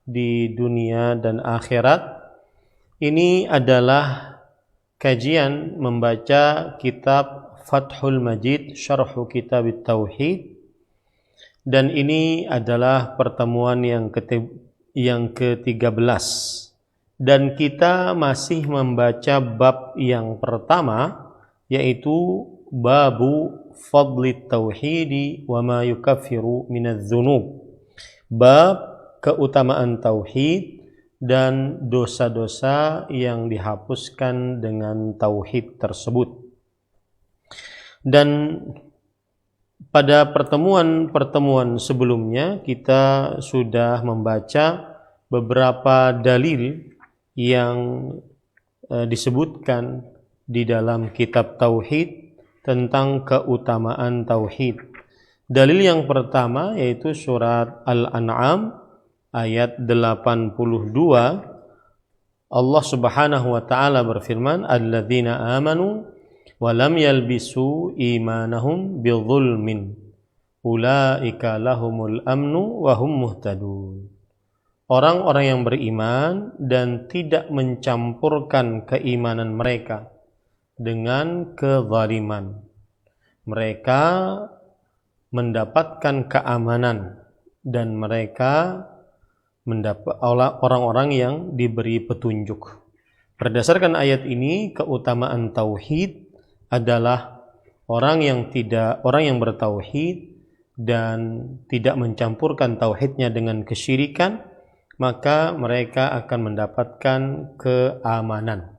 di dunia dan akhirat. Ini adalah kajian membaca kitab Fathul Majid Syarhu Kitab Tauhid, dan ini adalah pertemuan yang ke-13, dan kita masih membaca bab yang pertama, yaitu babu fadli tauhidi wa ma yukaffiru minadz dzunub, bab keutamaan tauhid dan dosa-dosa yang dihapuskan dengan tauhid tersebut. Dan pada pertemuan sebelumnya kita sudah membaca beberapa dalil yang disebutkan di dalam kitab tauhid tentang keutamaan tauhid. Dalil yang pertama yaitu surat Al-An'am ayat 82. Allah Subhanahu wa taala berfirman, "Alladzina amanu wa lam yalbisu imanahum bidzulmin ulaika lahumul amnu wa hum muhtadun." Orang-orang yang beriman dan tidak mencampurkan keimanan mereka dengan kezaliman, mereka mendapatkan keamanan dan mereka mendapat orang-orang yang diberi petunjuk. Berdasarkan ayat ini, keutamaan tauhid adalah orang yang bertauhid dan tidak mencampurkan tauhidnya dengan kesyirikan, maka mereka akan mendapatkan keamanan.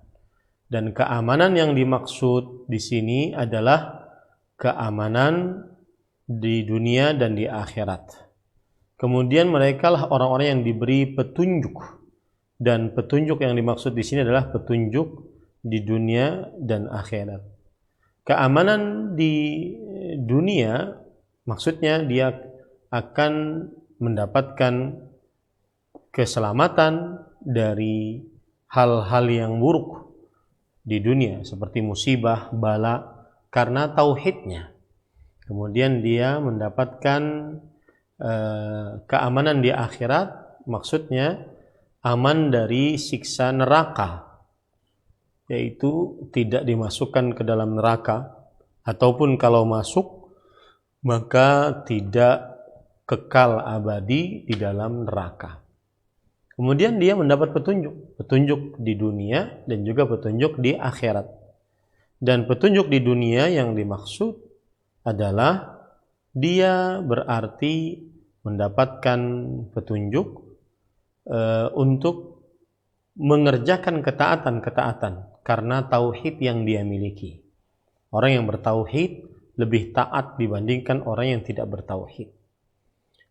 Dan keamanan yang dimaksud di sini adalah keamanan di dunia dan di akhirat. Kemudian mereka lah orang-orang yang diberi petunjuk, dan petunjuk yang dimaksud di sini adalah petunjuk di dunia dan akhirat. Keamanan di dunia maksudnya dia akan mendapatkan keselamatan dari hal-hal yang buruk di dunia seperti musibah, bala, karena tauhidnya. Kemudian dia mendapatkan keamanan di akhirat, maksudnya aman dari siksa neraka, yaitu tidak dimasukkan ke dalam neraka, ataupun kalau masuk maka tidak kekal abadi di dalam neraka. Kemudian dia mendapat petunjuk di dunia dan juga petunjuk di akhirat. Dan petunjuk di dunia yang dimaksud adalah dia berarti mendapatkan petunjuk untuk mengerjakan ketaatan-ketaatan karena tauhid yang dia miliki. Orang yang bertauhid lebih taat dibandingkan orang yang tidak bertauhid.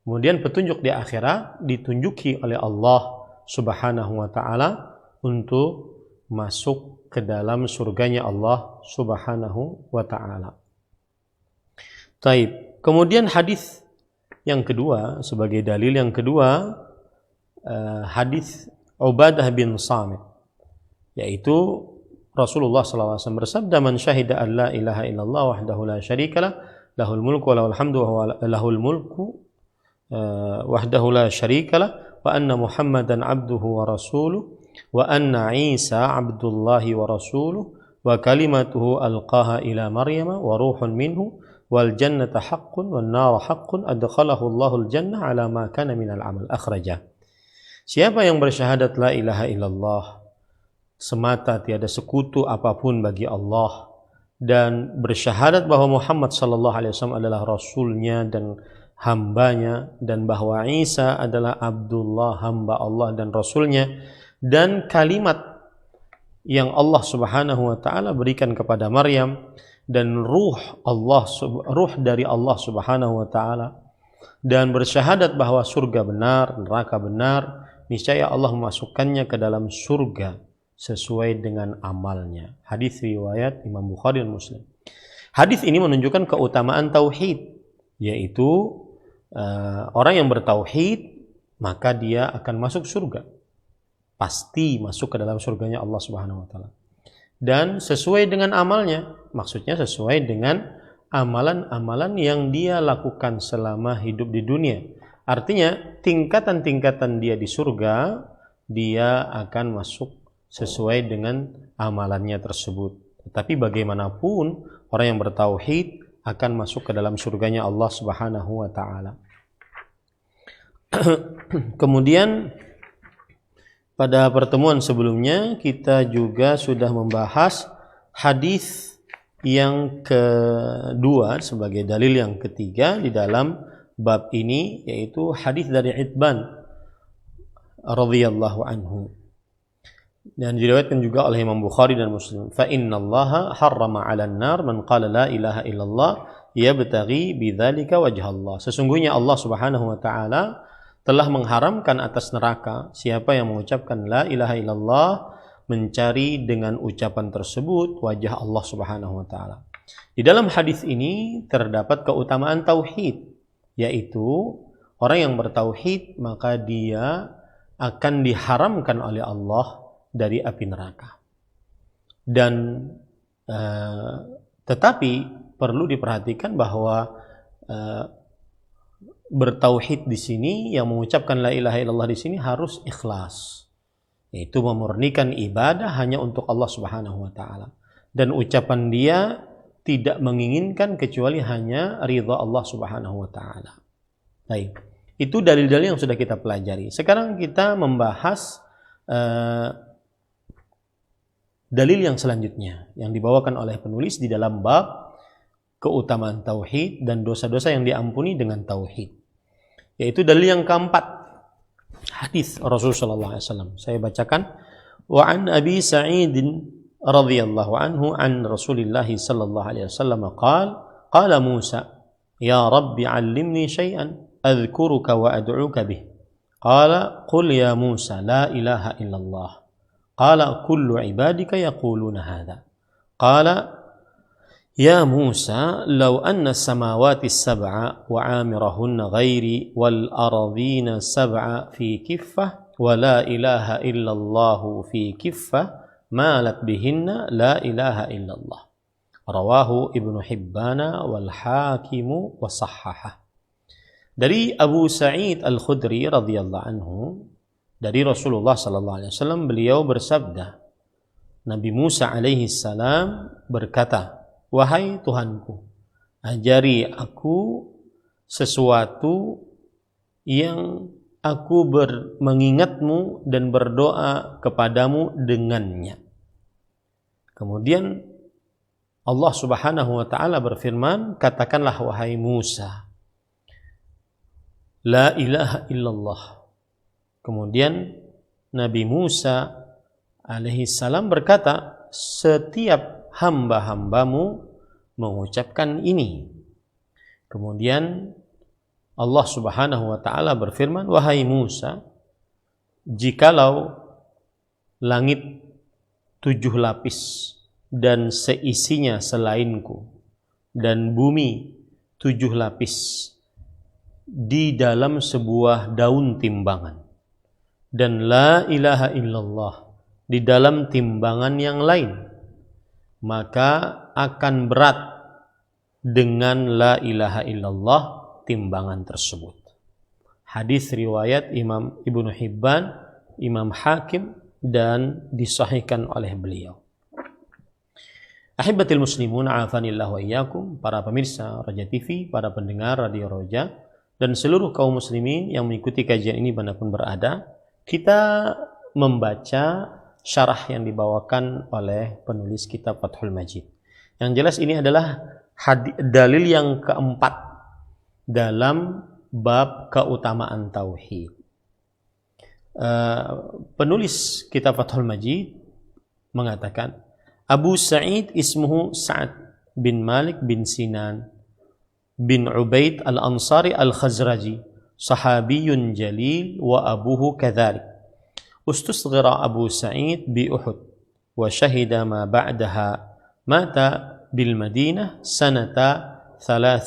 Kemudian petunjuk di akhirat ditunjuki oleh Allah Subhanahu wa taala untuk masuk ke dalam surganya Allah Subhanahu wa taala. Taib. Kemudian hadis yang kedua, sebagai dalil yang kedua, hadis Ubadah bin Samit, yaitu Rasulullah SAW bersabda, "Man syahida an la ilaha illallah wahdahu la syarikalah, lahul mulku wa lahul hamdu wa lahul mulku wahdahu la syarikalah, wa anna Muhammadan abduhu wa rasuluh, wa anna Isa abdullahi wa rasuluh, wa kalimatuhu alqaha ila Maryam wa ruhun minhu, wal jannata haqqun wan nar haqqun adkhalahu Allahul jannah ala ma kana minal amal." Akhrajah. Siapa yang bersyahadat la ilaha illallah, semata tiada sekutu apapun bagi Allah, dan bersyahadat bahwa Muhammad sallallahu alaihi wasallam adalah rasulnya dan hambanya, dan bahwa Isa adalah Abdullah, hamba Allah dan rasulnya, dan kalimat yang Allah Subhanahu wa taala berikan kepada Maryam, dan ruh dari Allah Subhanahu wa taala, dan bersyahadat bahwa surga benar, neraka benar, niscaya Allah memasukkannya ke dalam surga sesuai dengan amalnya. Hadis riwayat Imam Bukhari dan Muslim. Hadis ini menunjukkan keutamaan tauhid, yaitu orang yang bertauhid maka dia akan masuk surga, pasti masuk ke dalam surganya Allah Subhanahu wa taala. Dan sesuai dengan amalnya, maksudnya sesuai dengan amalan-amalan yang dia lakukan selama hidup di dunia. Artinya tingkatan-tingkatan dia di surga, dia akan masuk sesuai dengan amalannya tersebut. Tetapi bagaimanapun orang yang bertauhid akan masuk ke dalam surganya Allah Subhanahu wa taala. Kemudian pada pertemuan sebelumnya kita juga sudah membahas hadis yang kedua sebagai dalil yang ketiga di dalam bab ini, yaitu hadis dari Itban radhiyallahu anhu, dan diriwayatkan juga oleh Imam Bukhari dan Muslim. Fa innallaha harrama 'alan nar man qala la ilaha illallah yabtaghi bidzalika wajha Allah. Sesungguhnya Allah Subhanahu wa taala telah mengharamkan atas neraka siapa yang mengucapkan la ilaha illallah mencari dengan ucapan tersebut wajah Allah Subhanahu wa taala. Di dalam hadis ini terdapat keutamaan tauhid, yaitu orang yang bertauhid maka dia akan diharamkan oleh Allah dari api neraka. Dan tetapi perlu diperhatikan bahwa bertauhid di sini, yang mengucapkan la ilaha illallah di sini harus ikhlas, yaitu memurnikan ibadah hanya untuk Allah Subhanahu wa taala, dan ucapan dia tidak menginginkan kecuali hanya ridha Allah Subhanahu wa taala. Baik, itu dalil-dalil yang sudah kita pelajari. Sekarang kita membahas dalil yang selanjutnya yang dibawakan oleh penulis di dalam bab keutamaan tauhid dan dosa-dosa yang diampuni dengan tauhid, yaitu dalil yang keempat, hadis Rasulullah SAW. Saya bacakan. Wa an Abi Sa'id radhiyallahu anhu an Rasulillah sallallahu alaihi wasallam qala Musa ya Rabbi 'allimni shay'an adhkuruka wa ad'uka bih. Qala qul ya Musa la ilaha illallah. Qala kullu ibadika yaquluna hadha. Qala يا موسى لو أن السماوات السبع وعامرهن غيري والأرضين السبع في كفة ولا إله إلا الله في كفة مالت بهن لا إله إلا الله. رواه ابن حبان والحاكم وصححه. Dari Abu Sa'id Al-Khudri radhiyallahu anhu, dari Rasulullah sallallahu alaihi wasallam, beliau bersabda, Nabi Musa alaihi salam berkata, wahai Tuhanku, ajari aku sesuatu yang aku mengingatmu dan berdoa kepadamu dengannya. Kemudian Allah Subhanahu wa taala berfirman, katakanlah wahai Musa, la ilaha illallah. Kemudian Nabi Musa alaihi salam berkata, setiap hamba-hambamu mengucapkan ini. Kemudian Allah Subhanahu wa taala berfirman, wahai Musa, jikalau langit 7 lapis dan seisinya selainku, dan bumi 7 lapis di dalam sebuah daun timbangan, dan la ilaha illallah di dalam timbangan yang lain, maka akan berat dengan la ilaha illallah timbangan tersebut. Hadis riwayat Imam Ibnu Hibban, Imam Hakim, dan disahihkan oleh beliau. Ahibatil muslimun, afanillah wa iyyakum, para pemirsa Roja TV, para pendengar Radio Roja, dan seluruh kaum muslimin yang mengikuti kajian ini dimanapun berada, kita membaca syarah yang dibawakan oleh penulis kitab Fathul Majid. Yang jelas ini adalah dalil yang keempat dalam bab keutamaan tauhid. Penulis kitab Fathul Majid mengatakan, Abu Sa'id ismuhu Sa'ad bin Malik bin Sinan bin Ubaid al-Ansari al-Khazraji, sahabiyun jalil wa abuhu kadhalik. Ustusghira Abu Sa'id bi Uhud wa syahida ma ba'daha, mata bil Madinah sanata 3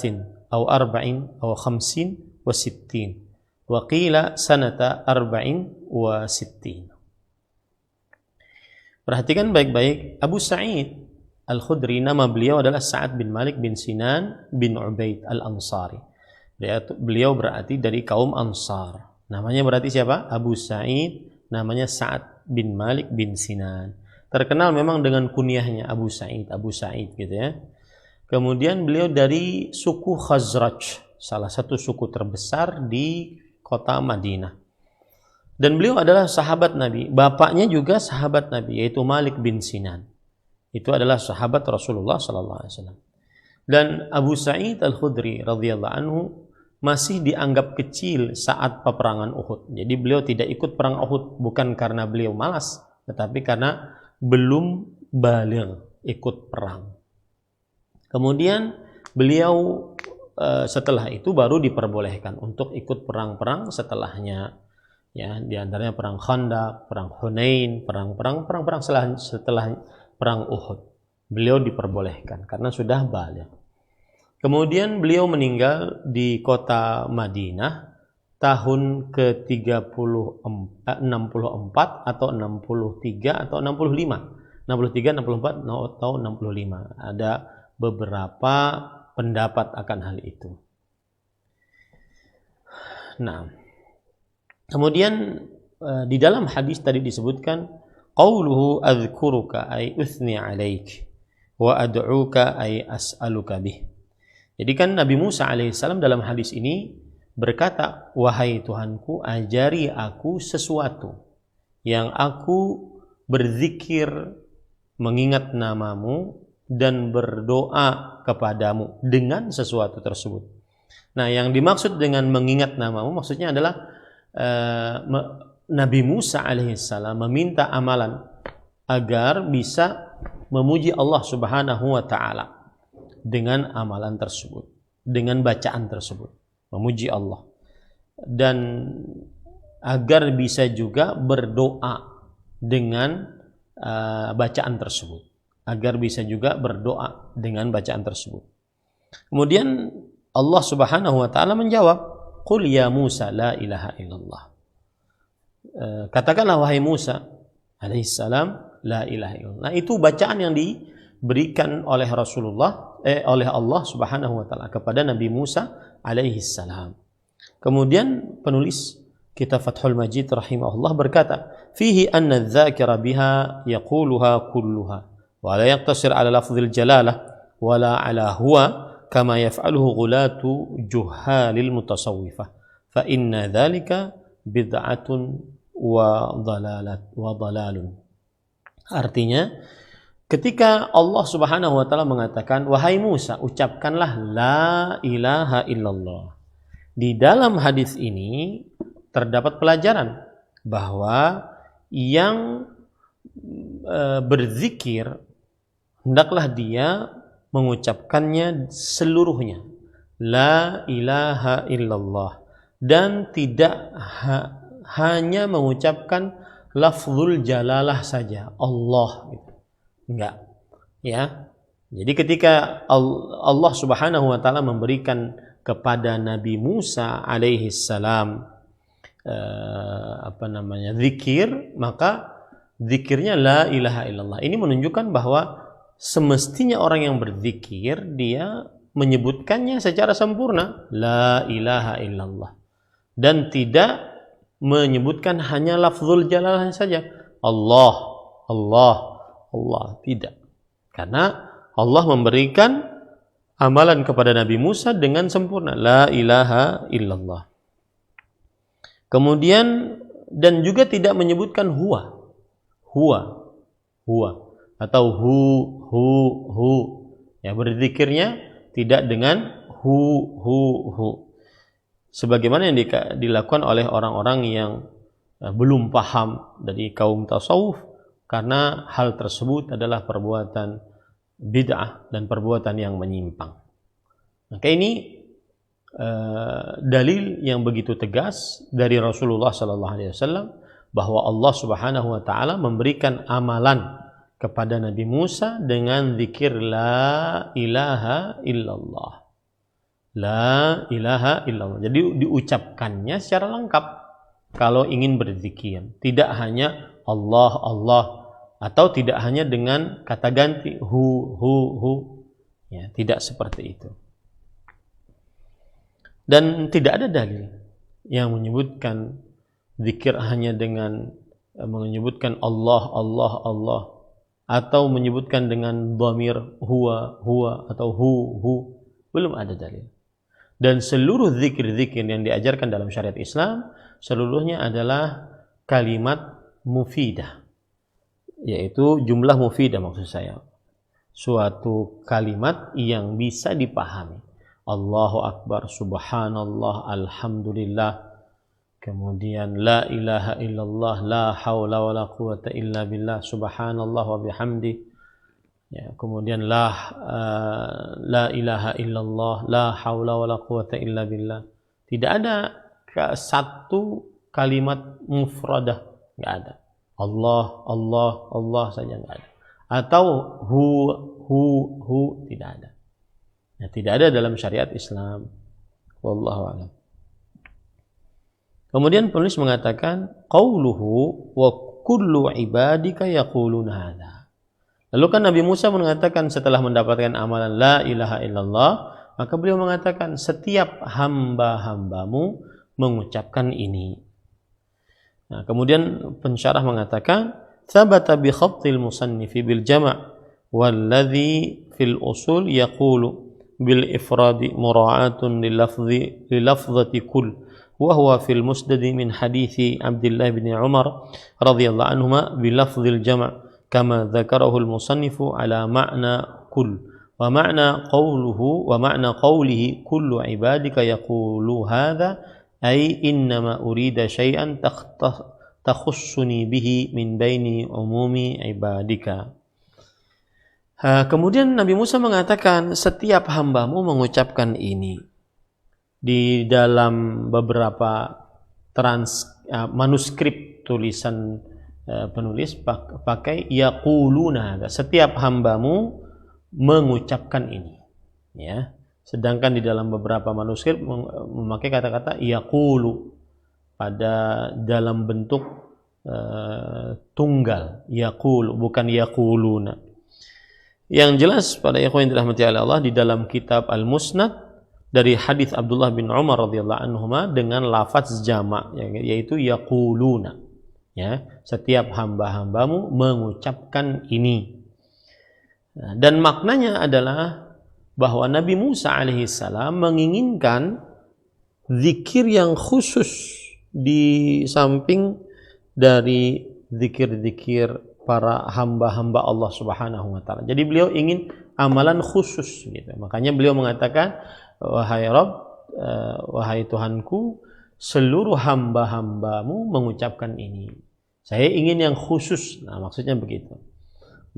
atau 4 atau 50 wa 60 wa qila sanata 40 wa 60. Perhatikan baik-baik, Abu Sa'id Al-Khudri, nama beliau adalah Sa'ad bin Malik bin Sinan bin Ubaid al-Ansari. Beliau berarti dari kaum Ansar. Namanya berarti siapa? Abu Sa'id, namanya Sa'ad bin Malik bin Sinan. Terkenal memang dengan kunyahnya Abu Sa'id gitu ya. Kemudian beliau dari suku Khazraj, salah satu suku terbesar di kota Madinah. Dan beliau adalah sahabat Nabi. Bapaknya juga sahabat Nabi, yaitu Malik bin Sinan. Itu adalah sahabat Rasulullah SAW. Dan Abu Sa'id Al-Khudri radhiyallahu anhu masih dianggap kecil saat peperangan Uhud. Jadi beliau tidak ikut perang Uhud bukan karena beliau malas, tetapi karena belum baligh ikut perang. Kemudian beliau setelah itu baru diperbolehkan untuk ikut perang-perang setelahnya. Ya, di antaranya perang Khandaq, perang Hunain, perang-perang setelah perang Uhud. Beliau diperbolehkan karena sudah baligh. Kemudian beliau meninggal di kota Madinah tahun ke-64 atau 63 atau 65. 63, 64 atau 65. Ada beberapa pendapat akan hal itu. Nah, kemudian di dalam hadis tadi disebutkan qauluhu adzkuruka ay uthni alaik wa ad'uka ay as'aluka bih. Jadi kan Nabi Musa alaihissalam dalam hadis ini berkata, wahai Tuhanku, ajari aku sesuatu yang aku berzikir mengingat namamu dan berdoa kepadamu dengan sesuatu tersebut. Nah, yang dimaksud dengan mengingat namamu maksudnya adalah Nabi Musa alaihissalam meminta amalan agar bisa memuji Allah Subhanahu wa taala dengan amalan tersebut, dengan bacaan tersebut, memuji Allah, dan agar bisa juga berdoa dengan bacaan tersebut, agar bisa juga berdoa dengan bacaan tersebut. Kemudian Allah Subhanahu wa taala menjawab, "Qul ya Musa la ilaha illallah." Katakanlah wahai Musa alaihissalam, la ilaha illallah. Nah, itu bacaan yang diberikan oleh oleh Allah Subhanahu wa taala kepada Nabi Musa alaihi salam. Kemudian penulis kitab Fathul Majid rahimahullah berkata, "Fihi anna adh-dhakira biha yaquluha kulluha wa la yaqtasir ala lafdhil jalalah wa la ala huwa kama yaf'aluhu ghulatu juhalil mutasawwifah fa inna dhalika bid'atun wa dalalun." Artinya, ketika Allah Subhanahu wa taala mengatakan, wahai Musa, ucapkanlah la ilaha illallah. Di dalam hadis ini terdapat pelajaran bahwa yang berzikir hendaklah dia mengucapkannya seluruhnya, la ilaha illallah, dan tidak hanya mengucapkan lafzul jalalah saja, Allah gitu. Enggak, ya. Jadi ketika Allah Subhanahu wa taala memberikan kepada Nabi Musa alaihi salam zikir, maka zikirnya la ilaha illallah. Ini menunjukkan bahwa semestinya orang yang berzikir dia menyebutkannya secara sempurna, la ilaha illallah, dan tidak menyebutkan hanya lafzul jalalah saja, Allah, Allah, Allah, tidak. Karena Allah memberikan amalan kepada Nabi Musa dengan sempurna, la ilaha illallah. Kemudian dan juga tidak menyebutkan huwa atau hu. Ya, berzikirnya tidak dengan hu. Sebagaimana yang dilakukan oleh orang-orang yang belum paham dari kaum tasawuf, karena hal tersebut adalah perbuatan bid'ah dan perbuatan yang menyimpang. Maka ini dalil yang begitu tegas dari Rasulullah SAW bahwa Allah Subhanahu wa taala memberikan amalan kepada Nabi Musa dengan zikir la ilaha illallah. La ilaha illallah. Jadi diucapkannya secara lengkap kalau ingin berzikir. Tidak hanya Allah, Allah, atau tidak hanya dengan kata ganti hu. Ya, tidak seperti itu. Dan tidak ada dalil yang menyebutkan zikir hanya dengan menyebutkan Allah, Allah, Allah, atau menyebutkan dengan dhamir huwa, huwa, atau hu. Belum ada dalil. Dan seluruh zikir-zikir yang diajarkan dalam syariat Islam seluruhnya adalah kalimat mufidah, yaitu jumlah mufidah maksud saya, suatu kalimat yang bisa dipahami. Allahu Akbar, Subhanallah, Alhamdulillah, kemudian la ilaha illallah, la haula wa la quwata illa billah, Subhanallah wa bihamdi, ya, kemudian la ilaha illallah, la haula wa la quwata illa billah. Tidak ada satu kalimat mufradah, enggak ada. Allah, Allah, Allah saja enggak ada. Atau hu tidak ada. Ya, tidak ada dalam syariat Islam. Wallahu a'lam. Kemudian penulis mengatakan qauluhu wa kullu ibadika yaquluna hadza. Lalu kan Nabi Musa mengatakan setelah mendapatkan amalan la ilaha illallah, maka beliau mengatakan setiap hamba-hambamu mengucapkan ini. Nah, kemudian pensyarah mengatakan thabata bi khattil musannifi bil jama' walladhi fil usul yaqulu bil ifradi mura'atun li lafzati kull wa huwa fil musnad min hadithi Abdullah bin Umar radhiyallahu anhuma bi lafzil jama' kama dzakarahu al musannifu ala ma'na kull wa ma'na qawlihi kullu ibadika yaqulu hadha ay innama urida syai'an takhussuni bihi min baini umumi ibadika. Kemudian Nabi Musa mengatakan setiap hambamu mengucapkan ini. Di dalam beberapa manuskrip tulisan penulis pakai yaquluna, setiap hambamu mengucapkan ini, ya. Sedangkan di dalam beberapa manuskrip memakai kata-kata yaqulu pada dalam bentuk tunggal, yaqulu bukan yaquluna. Yang jelas pada ikhwan yang dirahmati Allah, di dalam kitab Al-Musnad dari hadis Abdullah bin Umar radhiyallahu anhuma dengan lafaz jama', yaitu yaquluna, ya, setiap hamba-hambamu mengucapkan ini. Dan maknanya adalah bahwa Nabi Musa alaihissalam menginginkan zikir yang khusus di samping dari zikir-zikir para hamba-hamba Allah Subhanahu wa taala. Jadi beliau ingin amalan khusus gitu. Makanya beliau mengatakan, wahai Rabb, wahai Tuhanku, seluruh hamba-hambamu mengucapkan ini. Saya ingin yang khusus. Nah, maksudnya begitu.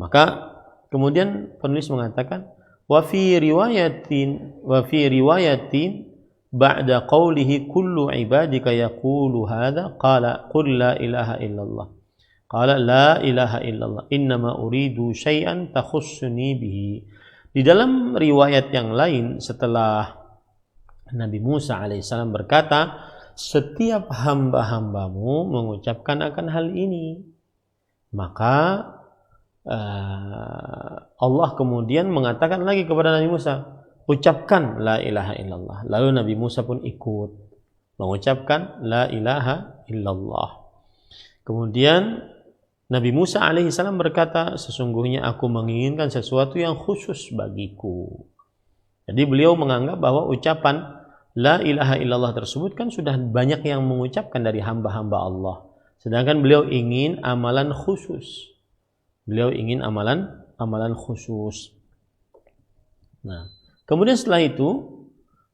Maka kemudian penulis mengatakan wa fi riwayatin ba'da qawlihi kullu ibadika yaqulu hadha qala qul la ilaha illallah. Qala la ilaha illallah innama uridu syai'an takhussuni bihi. Di dalam riwayat yang lain setelah Nabi Musa alaihissalam berkata setiap hamba-hambamu mengucapkan akan hal ini, maka Allah kemudian mengatakan lagi kepada Nabi Musa, ucapkan la ilaha illallah. Lalu Nabi Musa pun ikut mengucapkan la ilaha illallah. Kemudian Nabi Musa alaihissalam berkata, sesungguhnya aku menginginkan sesuatu yang khusus bagiku. Jadi beliau menganggap bahwa ucapan la ilaha illallah tersebut kan sudah banyak yang mengucapkan dari hamba-hamba Allah. Sedangkan beliau ingin amalan khusus. Beliau ingin amalan khusus. Nah, kemudian setelah itu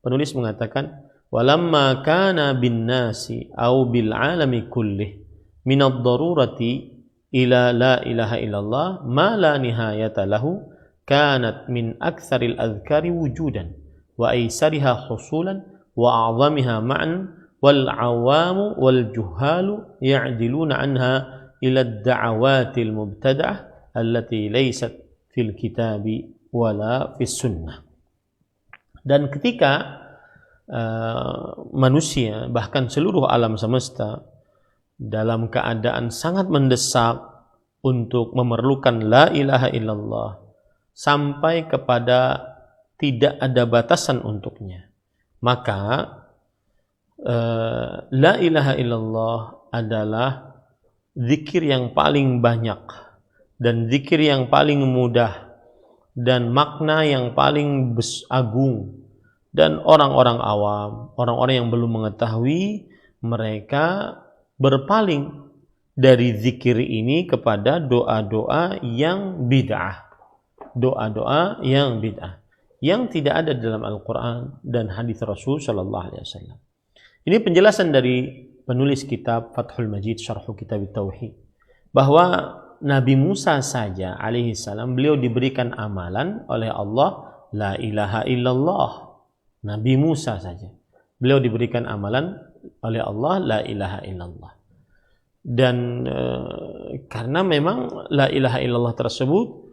penulis mengatakan walamma kana bin nasi au bil alami kullih min ad-darurati ila la ilaha illallah ma la nihayata lahu kanat min aktsaril adhkari wujudan wa aysariha husulan wa a'zamiha ma'an wal awamu wal juhalu ya'diluna anha ila ad-da'awatil mubtada'ah allati laysat fil kitabi wala fis sunnah. Dan ketika manusia bahkan seluruh alam semesta dalam keadaan sangat mendesak untuk memerlukan la ilaha illallah sampai kepada tidak ada batasan untuknya, maka La ilaha illallah adalah zikir yang paling banyak dan zikir yang paling mudah dan makna yang paling agung, dan orang-orang awam, orang-orang yang belum mengetahui, mereka berpaling dari zikir ini kepada doa-doa yang bid'ah, doa-doa yang bid'ah yang tidak ada dalam Al-Quran dan hadis Rasul Sallallahu Alaihi Wasallam. Ini penjelasan dari penulis kitab Fathul Majid Syarh Kitab Tauhid, bahwa Nabi Musa saja alaihi salam, beliau diberikan amalan oleh Allah la ilaha illallah. Nabi Musa saja beliau diberikan amalan oleh Allah la ilaha illallah. Dan karena memang la ilaha illallah tersebut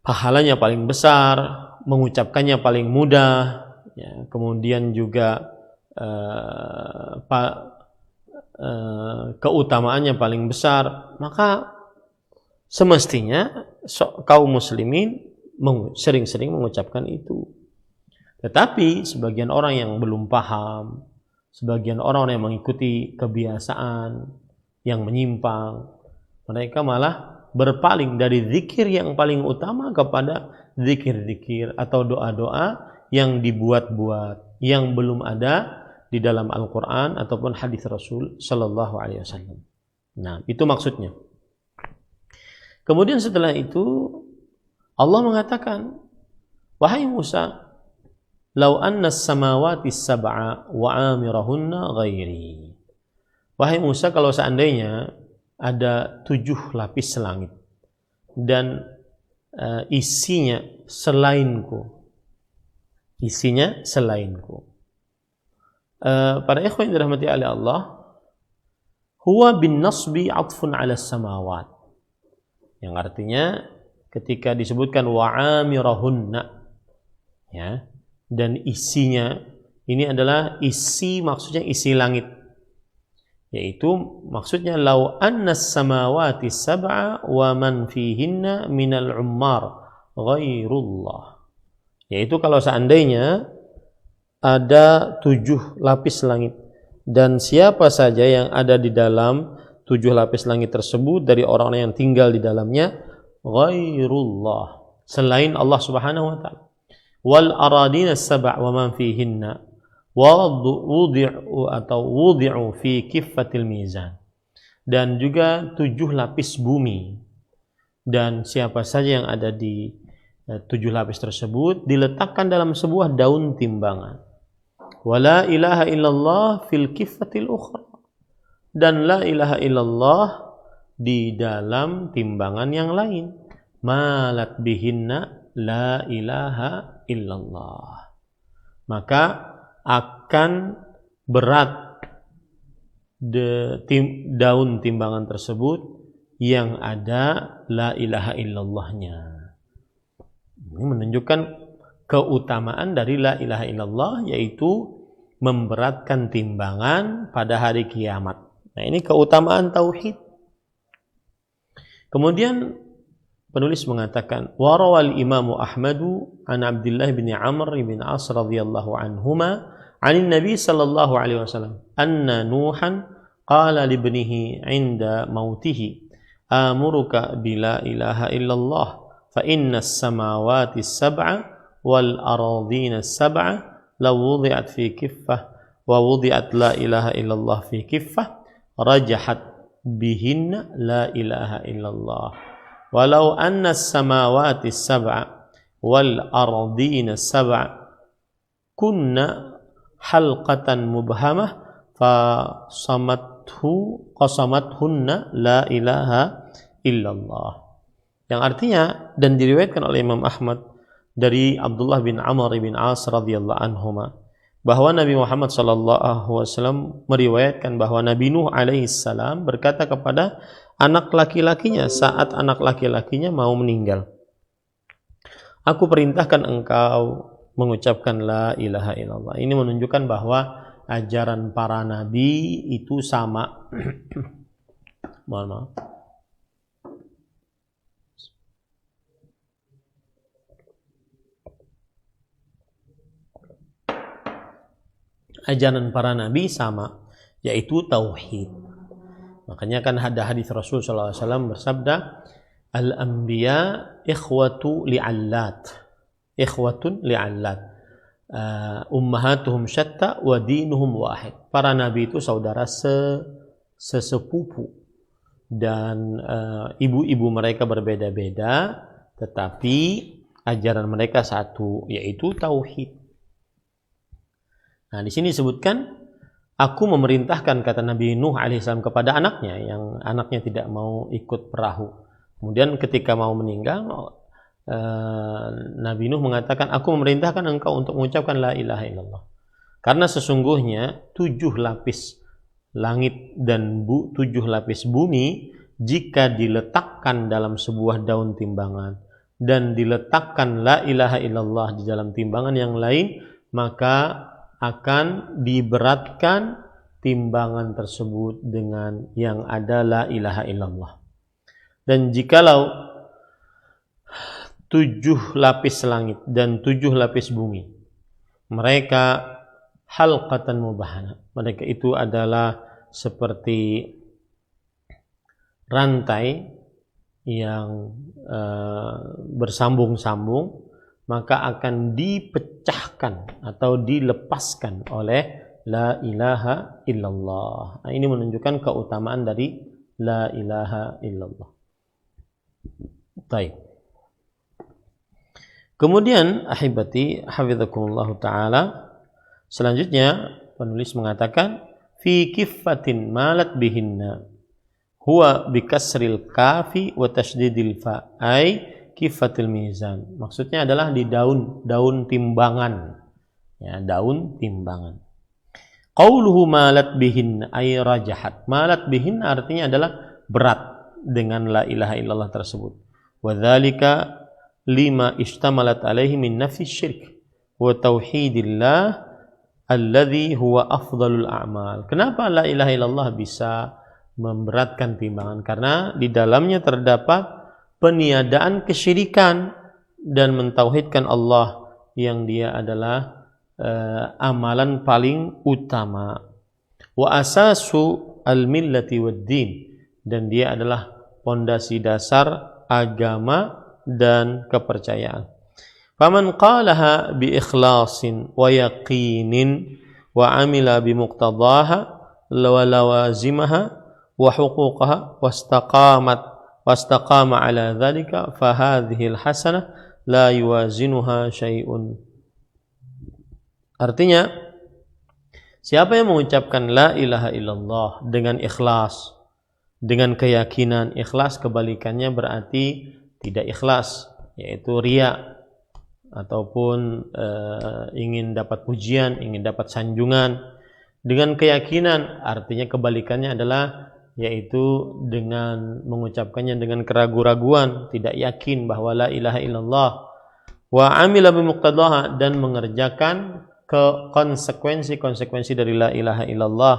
pahalanya paling besar, mengucapkannya paling mudah, ya, kemudian juga keutamaannya paling besar, maka semestinya kaum muslimin sering-sering mengucapkan itu. Tetapi sebagian orang yang belum paham, sebagian orang yang mengikuti kebiasaan yang menyimpang, mereka malah berpaling dari zikir yang paling utama kepada zikir-zikir atau doa-doa yang dibuat-buat, yang belum ada di dalam Al-Quran ataupun hadis Rasul Sallallahu Alaihi Wasallam. Nah, itu maksudnya. Kemudian setelah itu Allah mengatakan, wahai Musa, lau anna as-samawati sab'a wa amirahunna ghairi. Wahai Musa, kalau seandainya ada 7 lapis langit dan isinya selainku, isinya selainku. Para ikhwan yang dirahmati oleh Allah, huwa bin nasbi atfun ala samawat, yang artinya ketika disebutkan wa'amirahunna, ya, dan isinya ini adalah isi, maksudnya isi langit, yaitu maksudnya lau annas samawati sab'a wa man fihinna minal ummar ghairullah, yaitu kalau seandainya ada 7 lapis langit dan siapa saja yang ada di dalam 7 lapis langit tersebut dari orang-orang yang tinggal di dalamnya, ghairullah, selain Allah Subhanahu wa taala, wal aradina sab'a wa man fihinna wudi'u fi kiffatil mizan, dan juga 7 lapis bumi dan siapa saja yang ada di 7 lapis tersebut diletakkan dalam sebuah daun timbangan. Wala ilaha illallah fil kiffatil ukhra, dan la ilaha illallah di dalam timbangan yang lain. Malat bihinna la ilaha illallah, maka akan berat daun timbangan tersebut yang ada la ilaha illallahnya. Ini menunjukkan keutamaan dari la ilaha illallah, yaitu memberatkan timbangan pada hari kiamat. Nah, ini keutamaan tauhid. Kemudian penulis mengatakan, warawal Imam Ahmadu an Abdullah bin Amr bin As radhiyallahu anhuma anin Nabi sallallahu alaihi wasallam anna Nuhan qala li ibnihi 'inda mautihi amuruka bila ilaha illallah fa innas samawati sab'a wal aradina sab'a law wudi'at fi kiffah wa wudi'at la ilaha illallah fi kiffah rajahat bihinna la ilaha illallah walau anna as-samawati sab'a wal ardina sab'a kunna halqatan mubhamah fa qasamathunna la ilaha illallah. Yang artinya, dan diriwayatkan oleh Imam Ahmad dari Abdullah bin Amr bin As radhiyallahu anhuma, bahwa Nabi Muhammad sallallahu alaihi wasallam meriwayatkan bahwa Nabi Nuh alaihi salam berkata kepada anak laki-lakinya saat anak laki-lakinya mau meninggal, aku perintahkan engkau mengucapkan la ilaha illallah. Ini menunjukkan bahwa ajaran para nabi itu sama. Mohon maaf. ajaran para nabi sama, yaitu tauhid. Makanya kan ada hadis Rasul sallallahu alaihi wasallam bersabda, al-anbiya ikhwatun li'allat, ummahatuhum syatta wa dinuhum wahid. Para nabi itu saudara sesepupu, dan ibu-ibu mereka berbeda-beda, tetapi ajaran mereka satu, yaitu tauhid. Nah, di sini disebutkan, aku memerintahkan, kata Nabi Nuh alaihissalam kepada anaknya, yang anaknya tidak mau ikut perahu. Kemudian ketika mau meninggal, Nabi Nuh mengatakan, aku memerintahkan engkau untuk mengucapkan la ilaha illallah. Karena sesungguhnya 7 lapis langit dan 7 lapis bumi, jika diletakkan dalam sebuah daun timbangan dan diletakkan la ilaha illallah di dalam timbangan yang lain, maka akan diberatkan timbangan tersebut dengan yang ada la ilaha illallah. Dan jikalau 7 lapis langit dan 7 lapis bumi, mereka halqatan mubahana, mereka itu adalah seperti rantai yang bersambung-sambung, maka akan dipecahkan atau dilepaskan oleh la ilaha illallah. Nah, ini menunjukkan keutamaan dari la ilaha illallah. Baik. Kemudian ahibati hafizakumullah taala, selanjutnya penulis mengatakan fi kiffatin malat bihinna huwa bikasril kafi wa tasydidil fa, ay kifatil mizan. Maksudnya adalah di daun timbangan, ya, daun timbangan. Qauluhu malat bihin ay rajahat. Malat bihin artinya adalah berat dengan la ilaha illallah tersebut. Wa dzalika lima ishtamalat alaihi min nafi syirk wa tauhidillah alladhi huwa afdalul a'mal. Kenapa la ilaha illallah bisa memberatkan timbangan? Karena di dalamnya terdapat peniadaan kesyirikan dan mentauhidkan Allah, yang dia adalah amalan paling utama. Wa asasu al-millati wad-din, dan dia adalah pondasi dasar agama dan kepercayaan. Faman qalaha bi ikhlasin wa yaqinin wa amila bi muqtadaha wa lawazimaha wa huquqaha wastaqama ala dzalika fa hadhihi al-hasanah la yuwazinuha syai'un. Artinya, siapa yang mengucapkan la ilaha illallah dengan ikhlas, dengan keyakinan, ikhlas kebalikannya berarti tidak ikhlas, yaitu riya, ataupun ingin dapat pujian, ingin dapat sanjungan. Dengan keyakinan artinya kebalikannya adalah yaitu dengan mengucapkannya dengan keraguan-raguan, tidak yakin bahwa la ilaha illallah. Wa amila bimuqtadaha, dan mengerjakan konsekuensi dari la ilaha illallah,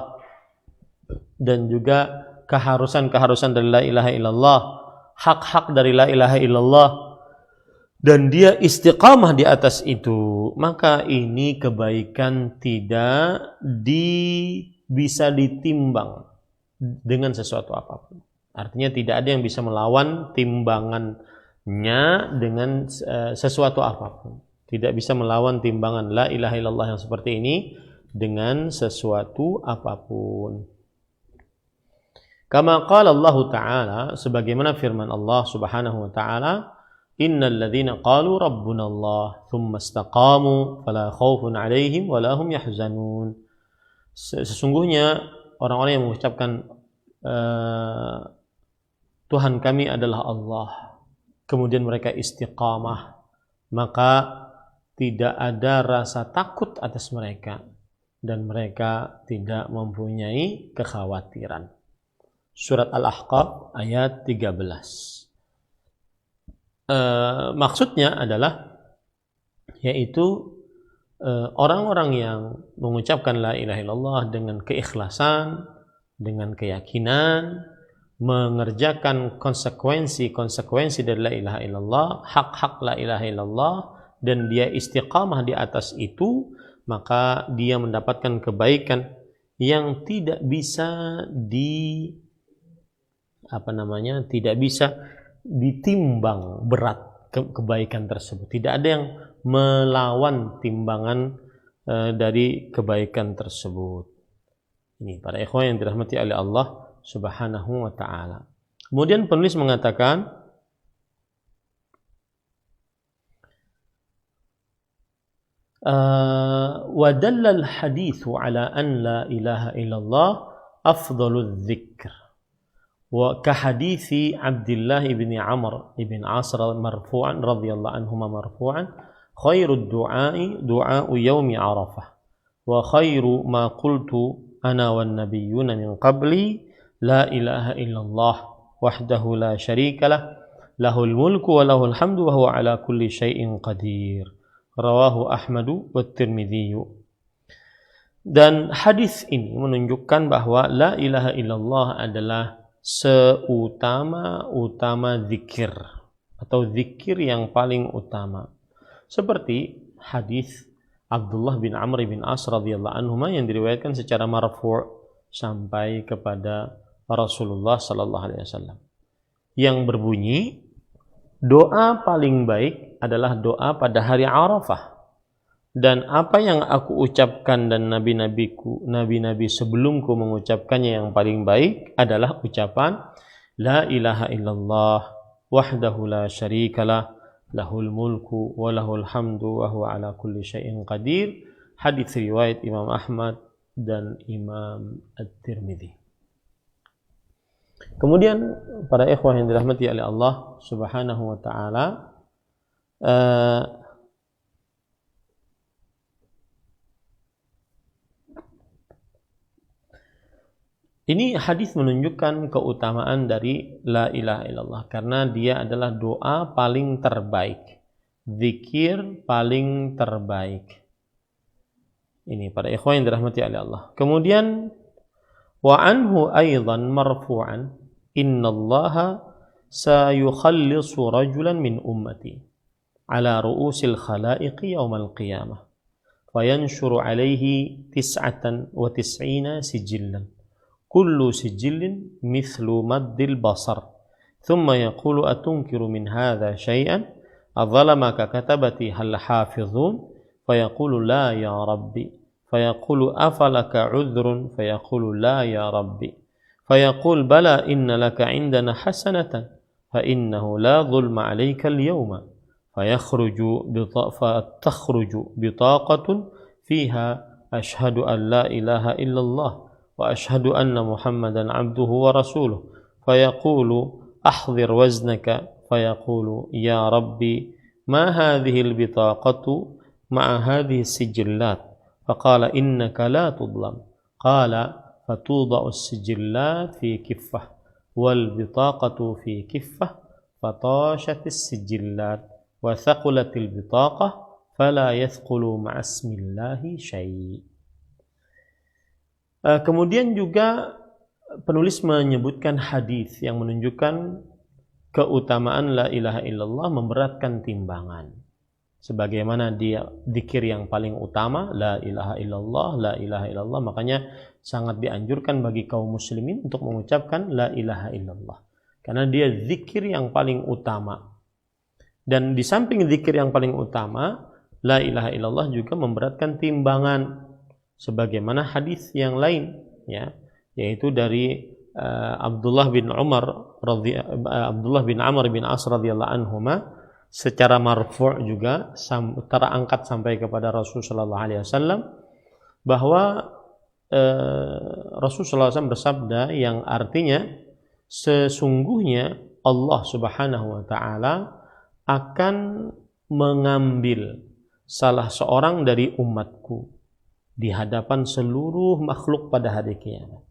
dan juga keharusan dari la ilaha illallah, hak-hak dari la ilaha illallah, dan dia istiqamah di atas itu, maka ini kebaikan tidak bisa ditimbang dengan sesuatu apapun. Artinya tidak ada yang bisa melawan timbangannya dengan sesuatu apapun. Tidak bisa melawan timbangan la ilaha illallah yang seperti ini dengan sesuatu apapun. Kama qala Allah Ta'ala, sebagaimana firman Allah Subhanahu wa Ta'ala, innal ladzina qalu rabbuna Allah thumma istaqamu fala khaufun 'alaihim wa la hum yahzanun. Sesungguhnya orang-orang yang mengucapkan Tuhan kami adalah Allah, kemudian mereka istiqamah, maka tidak ada rasa takut atas mereka dan mereka tidak mempunyai kekhawatiran. Surat Al-Ahqaf ayat 13. Maksudnya adalah yaitu orang-orang yang mengucapkan la ilaha illallah dengan keikhlasan, dengan keyakinan, mengerjakan konsekuensi dari la ilaha illallah, hak-hak la ilaha illallah, dan dia istiqamah di atas itu, maka dia mendapatkan kebaikan yang tidak bisa tidak bisa ditimbang berat kebaikan tersebut. Tidak ada yang melawan timbangan dari kebaikan tersebut. Ini para ikhwan yang dirahmati oleh Allah Subhanahu wa taala. Kemudian penulis mengatakan wa dalla al-hadits ala an la ilaha illallah afdalul dzikr wa ka hadits Abdullah bin Amr bin As marfu'an radhiyallahu anhuma marfu'an khairud du'a'i du'a'u yaumi Arafah wa khairu ma qultu ana wan nabiyyuna min qabli la ilaha illallah wahdahu la syarika lah lahul mulku wa lahul hamdu wa huwa ala kulli syai'in qadir. Rawahu Ahmadu wa Tirmidzi. Dan hadis ini menunjukkan bahwa la ilaha illallah adalah seutama-utama zikir atau zikir yang paling utama. Seperti hadis Abdullah bin Amr bin As radhiyallahu anhuma yang diriwayatkan secara marfu' sampai kepada Rasulullah sallallahu alaihi wasallam yang berbunyi, doa paling baik adalah doa pada hari Arafah, dan apa yang aku ucapkan dan nabi-nabi sebelumku mengucapkannya yang paling baik adalah ucapan la ilaha illallah wahdahu la syarikalah lahul mulku wa lahul hamdu wa huwa ala kulli syai'in qadir. Hadis riwayat Imam Ahmad dan Imam At-Tirmidzi. Kemudian para ikhwah yang dirahmati oleh Allah Subhanahu wa taala, ini hadis menunjukkan keutamaan dari la ilaha illallah karena dia adalah doa paling terbaik, zikir paling terbaik. Ini para ikhwan yang dirahmati oleh Allah. Kemudian wa anhu aidan marfu'an innallaha sayukhallisu rajulan min ummati ala ru'usil khalaiqi yaumal qiyamah fayanshuru alaihi 99 sijillan kullu sijillin mithlu maddil basar thumma yaqulu atunkiru min hadha shay'an adzalamaka katabati hal hafizun fayaqulu la ya rabbi fayaqulu afalaka udhrun fayaqulu la ya rabbi fayaqul bala inna laka indana hasanatan fa innahu la dhulma alayka al-yawma فتخرج بطاقة فيها أشهد أن لا إله إلا الله وأشهد أن محمدا عبده ورسوله فيقول أحضر وزنك فيقول يا ربي ما هذه البطاقة مع هذه السجلات فقال إنك لا تظلم قال فتوضع السجلات في كفة والبطاقة في كفة فطاشت السجلات وثقلت البطاقة فلا يثقل مع اسم الله شيء. Kemudian juga penulis menyebutkan hadis yang menunjukkan keutamaan la ilaha illallah memberatkan timbangan. Sebagaimana dia zikir yang paling utama, la ilaha illallah, la ilaha illallah, makanya sangat dianjurkan bagi kaum muslimin untuk mengucapkan la ilaha illallah. Karena dia zikir yang paling utama. Dan di samping zikir yang paling utama, la ilaha illallah juga memberatkan timbangan sebagaimana hadis yang lain, ya, yaitu dari Abdullah bin Amr bin As radhiyallahu anhuma secara marfu' juga terangkat sampai kepada Rasulullah sallallahu alaihi wasallam bahwa Rasulullah SAW bersabda yang artinya sesungguhnya Allah Subhanahu wa taala akan mengambil salah seorang dari umatku di hadapan seluruh makhluk pada hari kiamat.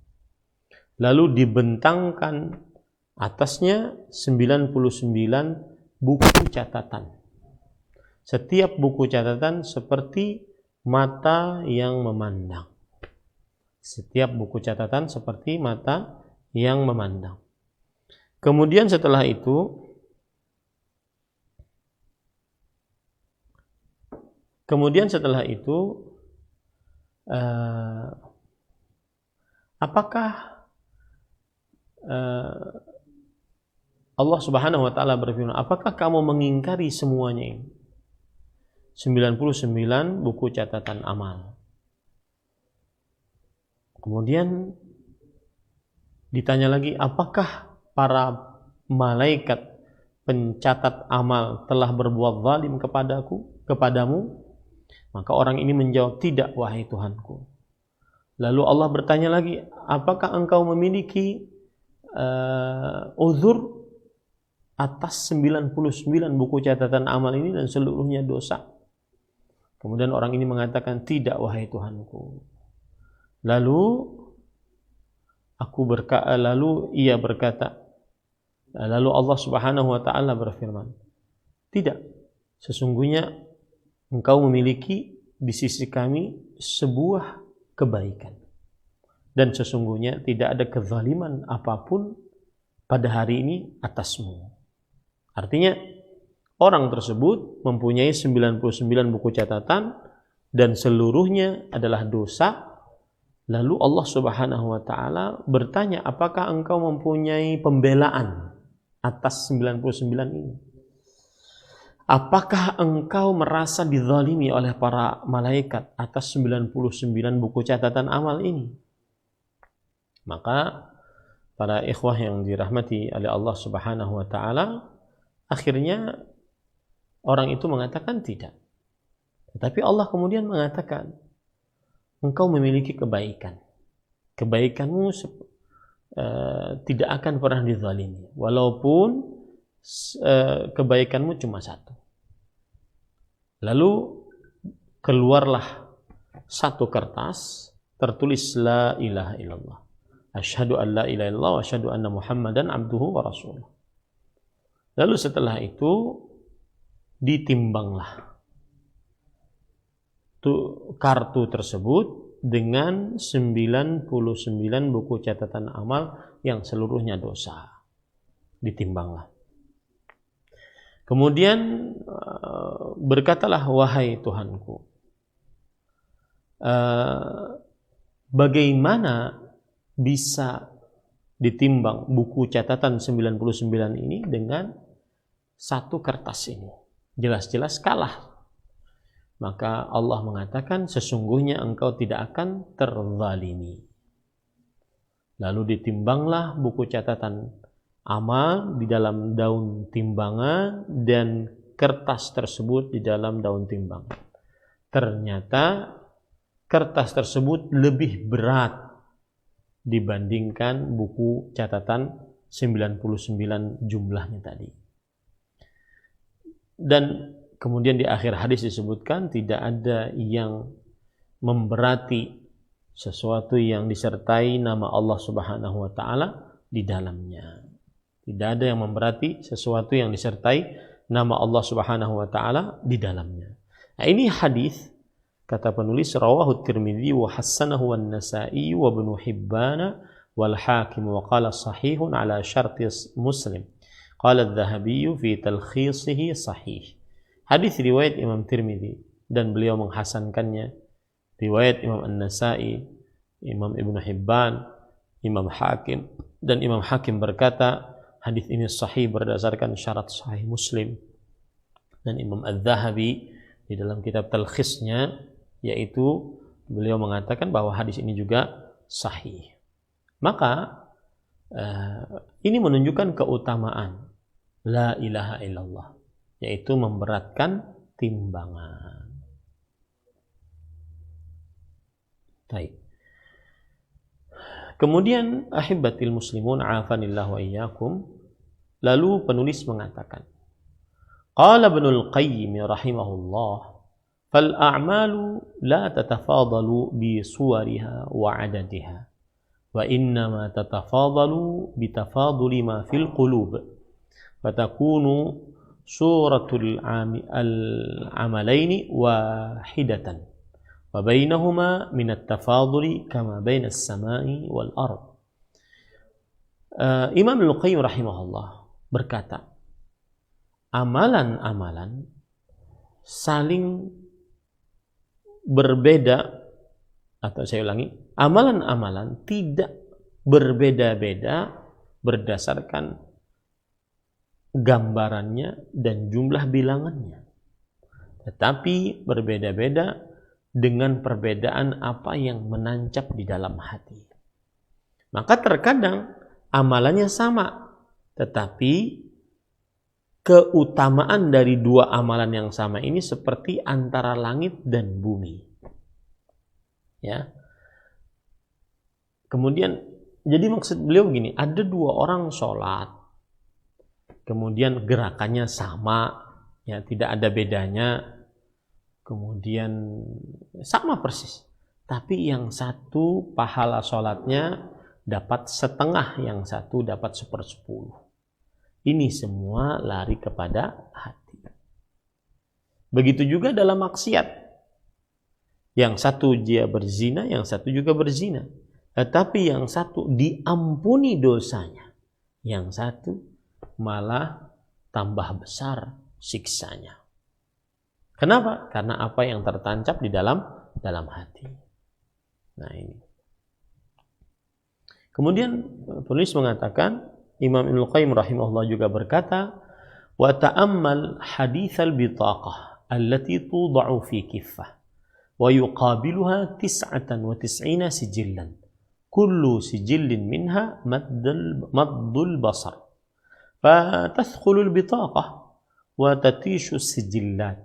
Lalu dibentangkan atasnya 99 buku catatan. Setiap buku catatan seperti mata yang memandang. Setiap buku catatan seperti mata yang memandang. Kemudian setelah itu uh, apakah Allah Subhanahu wa taala berfirman, apakah kamu mengingkari semuanya ini? 99 buku catatan amal. Kemudian ditanya lagi, apakah para malaikat pencatat amal telah berbuat zalim kepadamu? Maka orang ini menjawab, tidak wahai Tuhanku. Lalu Allah bertanya lagi, apakah engkau memiliki uzur atas 99 buku catatan amal ini dan seluruhnya dosa? Kemudian orang ini mengatakan, tidak wahai Tuhanku. Lalu ia berkata, lalu Allah Subhanahu wa taala berfirman, tidak, sesungguhnya engkau memiliki di sisi kami sebuah kebaikan, dan sesungguhnya tidak ada kezaliman apapun pada hari ini atasmu. Artinya orang tersebut mempunyai 99 buku catatan dan seluruhnya adalah dosa. Lalu Allah Subhanahu wa taala bertanya, apakah engkau mempunyai pembelaan atas 99 ini? Apakah engkau merasa dizalimi oleh para malaikat atas 99 buku catatan amal ini? Maka para ikhwah yang dirahmati oleh Allah Subhanahu wa taala, akhirnya orang itu mengatakan tidak. Tetapi Allah kemudian mengatakan, engkau memiliki kebaikan. Kebaikanmu tidak akan pernah dizalimi, walaupun kebaikanmu cuma satu. Lalu keluarlah satu kertas tertulis la ilaha illallah, asyhadu an la ilaha illallah wa asyhadu anna muhammadan abduhu wa rasuluh. Lalu setelah itu ditimbanglah kartu tersebut dengan 99 buku catatan amal yang seluruhnya dosa. Ditimbanglah. Kemudian berkatalah, wahai Tuhanku, bagaimana bisa ditimbang buku catatan 99 ini dengan satu kertas ini? Jelas-jelas kalah. Maka Allah mengatakan, sesungguhnya engkau tidak akan terzalimi. Lalu ditimbanglah buku catatan amal di dalam daun timbangan dan kertas tersebut di dalam daun timbangan. Ternyata kertas tersebut lebih berat dibandingkan buku catatan 99 jumlahnya tadi. Dan kemudian di akhir hadis disebutkan, tidak ada yang memberati sesuatu yang disertai nama Allah Subhanahu wa taala di dalamnya. Tidak ada yang memberati sesuatu yang disertai nama Allah Subhanahu wa taala di dalamnya. Nah, ini hadis, kata penulis, rawahu Tirmidzi wa hassanahu an-Nasa'i wa Ibnu Hibban wal Hakim wa qala sahihun ala syarti Muslim. Qala adz-Dzahabi fi talkhisihi sahih. Hadis riwayat Imam Tirmidzi dan beliau menghasankannya. Riwayat Imam An-Nasa'i, Imam Ibnu Hibban, Imam Hakim, dan Imam Hakim berkata hadis ini sahih berdasarkan syarat sahih Muslim. Dan Imam Adz-Dzahabi di dalam kitab talkhisnya, yaitu beliau mengatakan bahwa hadis ini juga sahih. Maka ini menunjukkan keutamaan la ilaha illallah, yaitu memberatkan timbangan. Baik. Kemudian ahibbatil muslimun afanillah wa iyyakum, lalu penulis mengatakan, qala Ibnul Qayyim rahimahullah, fal a'malu la tatafadalu bi suwariha wa adadiha, wa innama tatafadalu bi tafaduli ma fil qulub, fatakunu suratul amalaini wahidatan wa bainahuma min at-tafaduli kama baina as-sama'i wal ard. Imam Ibnul Qayyim rahimahullah berkata, amalan-amalan saling berbeda atau saya ulangi, amalan-amalan tidak berbeda-beda berdasarkan gambarannya dan jumlah bilangannya, tetapi berbeda-beda dengan perbedaan apa yang menancap di dalam hati. Maka terkadang amalannya sama, tetapi keutamaan dari dua amalan yang sama ini seperti antara langit dan bumi. Ya. Kemudian, jadi maksud beliau begini, ada dua orang sholat, kemudian gerakannya sama, ya tidak ada bedanya, kemudian sama persis. Tapi yang satu pahala sholatnya dapat setengah, yang satu dapat 1/10. Ini semua lari kepada hati. Begitu juga dalam maksiat. Yang satu dia berzina, yang satu juga berzina. Tetapi yang satu diampuni dosanya. Yang satu malah tambah besar siksanya. Kenapa? Karena apa yang tertancap di dalam hati. Nah ini. Kemudian penulis mengatakan, Imam Ibnu Qayyim rahimahullah juga berkata, wa ta'ammal hadits al-bitaqah allati tuda'u fi kiffah wa yuqabiluha 99 sijillan kullu sijillin minha maddul basar fatadkhulu al-bitaqah wa tatishu as-sijillat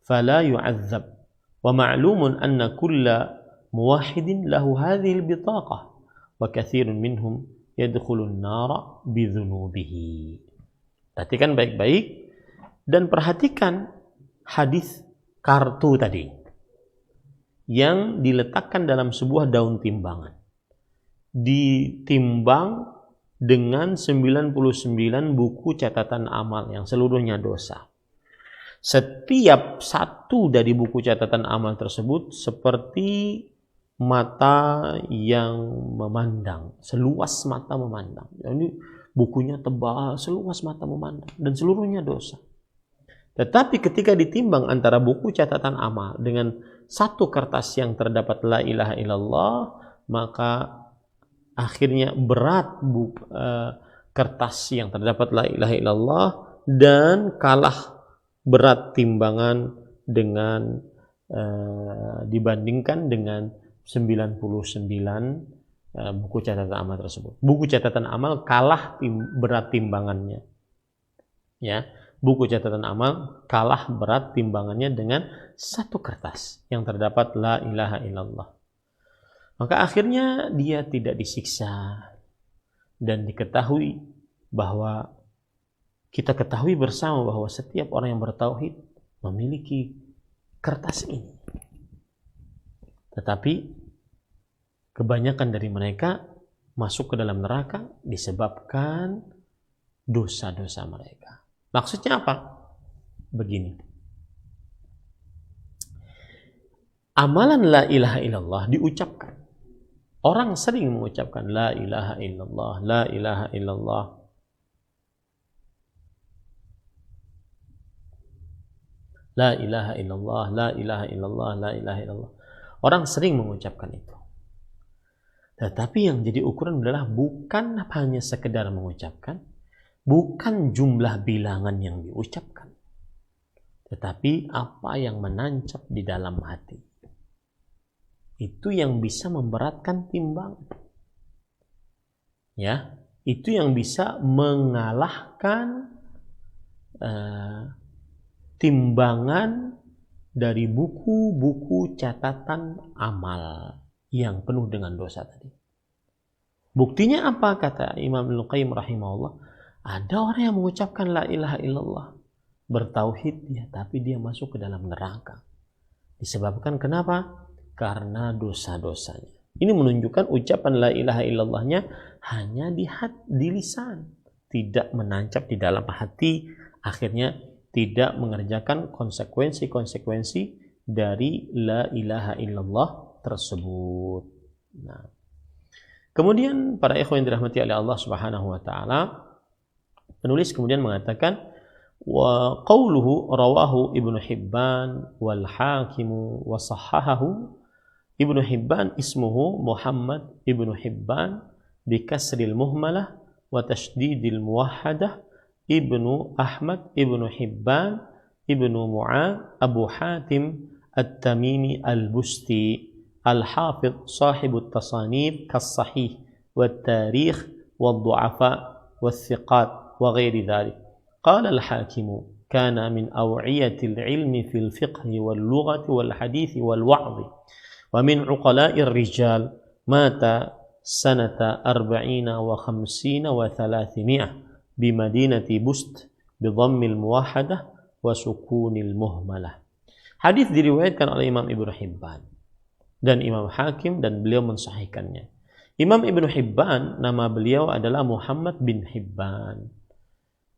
fala yu'adzab wa ma'lumun anna kulla muwahhidin lahu hadhihi al-bitaqah wa katsirun minhum yadkhulun nara bidzunubihi. Perhatikan baik-baik dan perhatikan hadis kartu tadi yang diletakkan dalam sebuah daun timbangan. Ditimbang dengan 99 buku catatan amal yang seluruhnya dosa. Setiap satu dari buku catatan amal tersebut seperti mata yang memandang, seluas mata memandang. Ini bukunya tebal, seluas mata memandang, dan seluruhnya dosa. Tetapi ketika ditimbang antara buku catatan amal dengan satu kertas yang terdapat la ilaha illallah, maka akhirnya berat kertas yang terdapat la ilaha illallah dan kalah berat timbangan dengan dibandingkan dengan 99 buku catatan amal tersebut. Buku catatan amal kalah berat timbangannya. Ya, buku catatan amal kalah berat timbangannya dengan satu kertas yang terdapat la ilaha illallah. Maka akhirnya dia tidak disiksa dan diketahui bahwa kita ketahui bersama bahwa setiap orang yang bertauhid memiliki kertas ini. Tetapi kebanyakan dari mereka masuk ke dalam neraka disebabkan dosa-dosa mereka. Maksudnya apa? Begini. Amalan la ilaha illallah diucapkan. Orang sering mengucapkan la ilaha illallah, la ilaha illallah. La ilaha illallah, la ilaha illallah, la ilaha illallah. Orang sering mengucapkan itu. Tetapi yang jadi ukuran adalah bukan hanya sekedar mengucapkan, bukan jumlah bilangan yang diucapkan, tetapi apa yang menancap di dalam hati. Itu yang bisa memberatkan timbang. Ya, itu yang bisa mengalahkan timbangan dari buku-buku catatan amal yang penuh dengan dosa tadi. Buktinya apa, kata Imam Ibnu Qayyim rahimahullah? Ada orang yang mengucapkan la ilaha illallah, bertauhid dia, tapi dia masuk ke dalam neraka. Disebabkan kenapa? Karena dosa-dosanya. Ini menunjukkan ucapan la ilaha illallahnya hanya di lisan, tidak menancap di dalam hati, akhirnya tidak mengerjakan konsekuensi-konsekuensi dari la ilaha illallah tersebut. Nah, kemudian para ikhwan yang dirahmati oleh Allah Subhanahu wa taala, penulis kemudian mengatakan wa qauluhu rawahu Ibnu Hibban wal Hakim wa sahhahahu Ibnu Hibban ismuhu Muhammad Ibnu Hibban bikasril muhmalah wa tasydidil muwahhadah Ibnu Ahmad Ibnu Hibban Ibnu Mu'ad Abu Hatim At-Tamimi Al-Busti Al-Hafidh Sahibut Tasanif Kas-Sahih Wat-Tarikh Wad-Du'afa Wath-Thiqat wa ghairi dhalik. Qala al-Hakim kana min aw'iyatil ilmi fil fiqhi wal lughati wal hadithi wal wa'dhi wa min uqala'ir rijal mata sanata 40 wa 50 wa 300 bi madinati Bust bi dhammil muwahhadah wa sukunil muhmalah. Hadis diriwayatkan oleh Imam Ibnu Hibban dan Imam Hakim dan beliau mensahihkannya. Imam Ibnu Hibban nama beliau adalah Muhammad bin Hibban,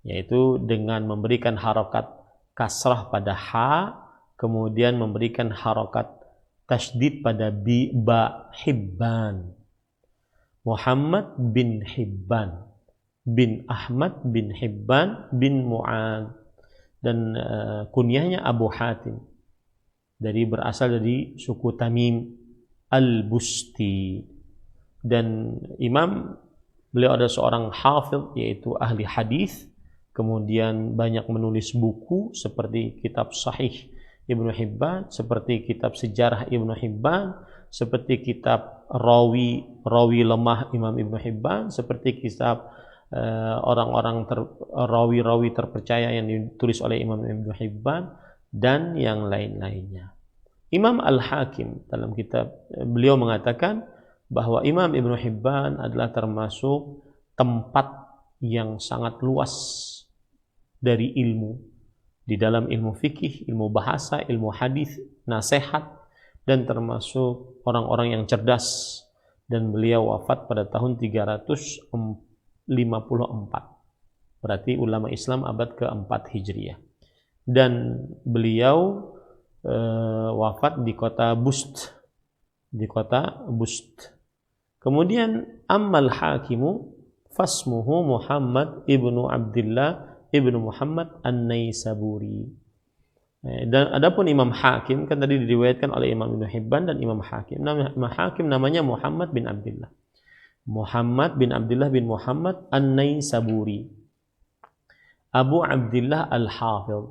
yaitu dengan memberikan harokat kasrah pada ha, kemudian memberikan harokat tasydid pada ba Hibban. Muhammad bin Hibban bin Ahmad bin Hibban bin Mu'ad, dan kunyahnya Abu Hatim, berasal dari suku Tamim Al-Busti. Dan beliau adalah seorang hafidh, yaitu ahli hadis, kemudian banyak menulis buku seperti kitab Sahih Ibnu Hibban, seperti kitab Sejarah Ibnu Hibban, seperti kitab Rawi Lemah Imam Ibnu Hibban, seperti kitab rawi-rawi terpercaya yang ditulis oleh Imam Ibnu Hibban, dan yang lain-lainnya. Imam Al-Hakim dalam kitab beliau mengatakan bahwa Imam Ibnu Hibban adalah termasuk tempat yang sangat luas dari ilmu, di dalam ilmu fikih, ilmu bahasa, ilmu hadis, nasihat, dan termasuk orang-orang yang cerdas. Dan beliau wafat pada tahun 354, berarti ulama Islam abad ke-4 Hijriah. Dan beliau wafat di kota Bust, Kemudian ammal hakimu fasmuhu Muhammad ibnu Abdullah ibnu Muhammad An-Naisaburi. Dan adapun Imam Hakim, kan tadi diriwayatkan oleh Imam Ibnu Hibban dan Imam Hakim. Imam Hakim namanya Muhammad bin Abdullah bin Muhammad An-Naisaburi, Abu Abdullah Al-Hafidh,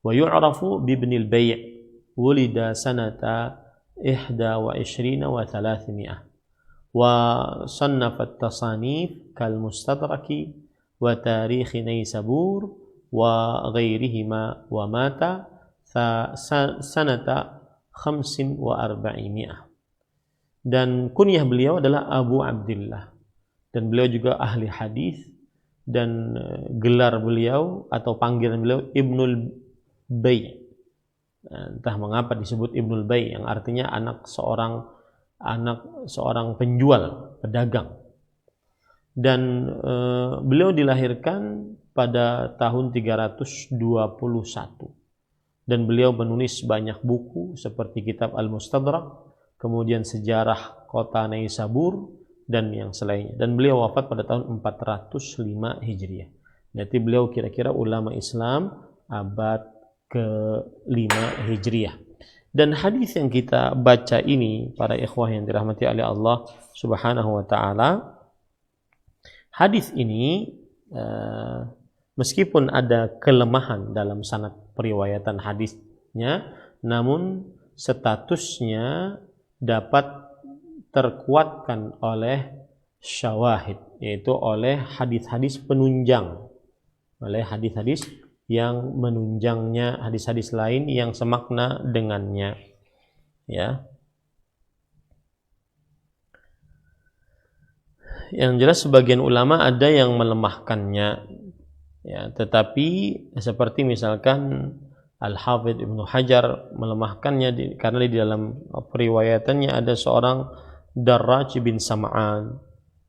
wa yu'rafu bi Ibn al-Bay', wulida sanata 21 wa 300, wa sannafat tasanif kal Mustadraki wa Tarikh Naisabur wa ghairihima, wa mata sanata 45. Dan kunyah beliau adalah Abu Abdullah, dan beliau juga ahli hadis, dan gelar beliau atau panggilan beliau Ibnul Bay'. Entah mengapa disebut Ibnul Bay', yang artinya anak seorang penjual, pedagang. Dan beliau dilahirkan pada tahun 321, dan beliau menulis banyak buku seperti kitab Al-Mustadrak, kemudian sejarah kota Naisabur, dan yang selainnya. Dan beliau wafat pada tahun 405 Hijriah. Berarti beliau kira-kira ulama Islam abad ke-5 Hijriah. Dan hadis yang kita baca ini, para ikhwah yang dirahmati oleh Allah Subhanahu wa taala, hadis ini meskipun ada kelemahan dalam sanad periwayatan hadisnya, namun statusnya dapat terkuatkan oleh syawahid, yaitu oleh hadis-hadis penunjang, oleh hadis-hadis yang menunjangnya, hadis-hadis lain yang semakna dengannya, ya. Yang jelas sebagian ulama ada yang melemahkannya, ya, tetapi seperti misalkan Al-Hafidh Ibnu Hajar melemahkannya karena di dalam periwayatannya ada seorang Darraj bin Sam'an,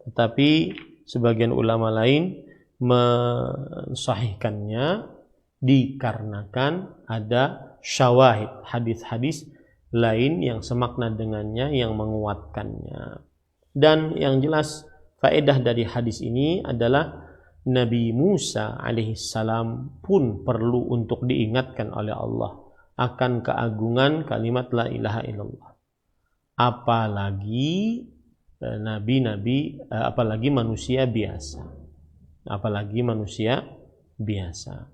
tetapi sebagian ulama lain mensahihkannya dikarenakan ada syawahid, hadis-hadis lain yang semakna dengannya yang menguatkannya. Dan yang jelas faedah dari hadis ini adalah Nabi Musa alaihissalam pun perlu untuk diingatkan oleh Allah akan keagungan kalimat la ilaha illallah. apalagi nabi-nabi, apalagi manusia biasa. Apalagi manusia biasa.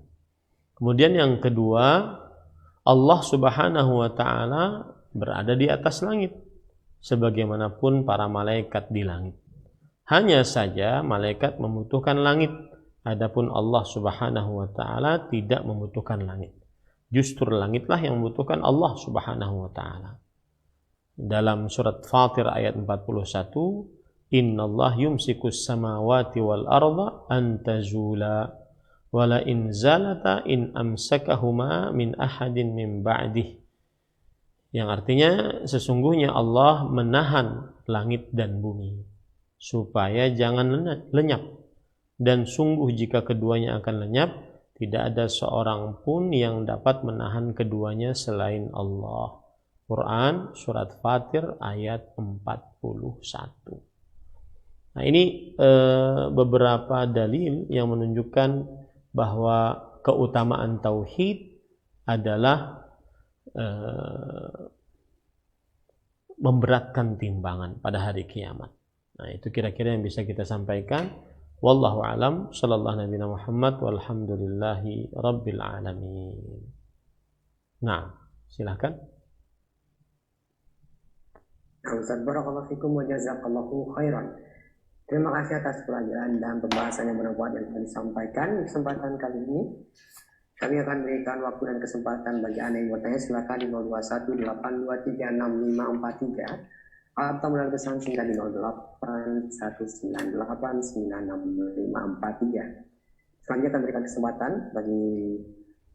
Kemudian yang kedua, Allah Subhanahu wa taala berada di atas langit sebagaimanapun para malaikat di langit. Hanya saja malaikat membutuhkan langit, adapun Allah Subhanahu wa taala tidak membutuhkan langit. Justru langitlah yang membutuhkan Allah Subhanahu wa taala. Dalam surat Fatir ayat 41, Innallah yumsikus samawati wal arda an tazula wala in zalata in amsakahuma min ahadin min ba'dih. Yang artinya sesungguhnya Allah menahan langit dan bumi supaya jangan lenyap, dan sungguh jika keduanya akan lenyap tidak ada seorang pun yang dapat menahan keduanya selain Allah. Quran surat Fatir ayat 41. Nah, ini beberapa dalil yang menunjukkan bahwa keutamaan tauhid adalah memberatkan timbangan pada hari kiamat. Nah, itu kira-kira yang bisa kita sampaikan. Wallahu alam, sallallahu nabi Muhammad walhamdulillahi rabbil alamin. Nah, silakan. Ustaz, barakallahu fikum wa jazakallahu khairan. Terima kasih atas pelajaran dan pembahasan yang bermanfaat yang telah disampaikan. Di kesempatan kali ini kami akan berikan waktu dan kesempatan bagi Anda yang bertanya. Silakan di 0218236543 atau melalui pesan singkat di 0819896543. Selanjutnya akan berikan kesempatan bagi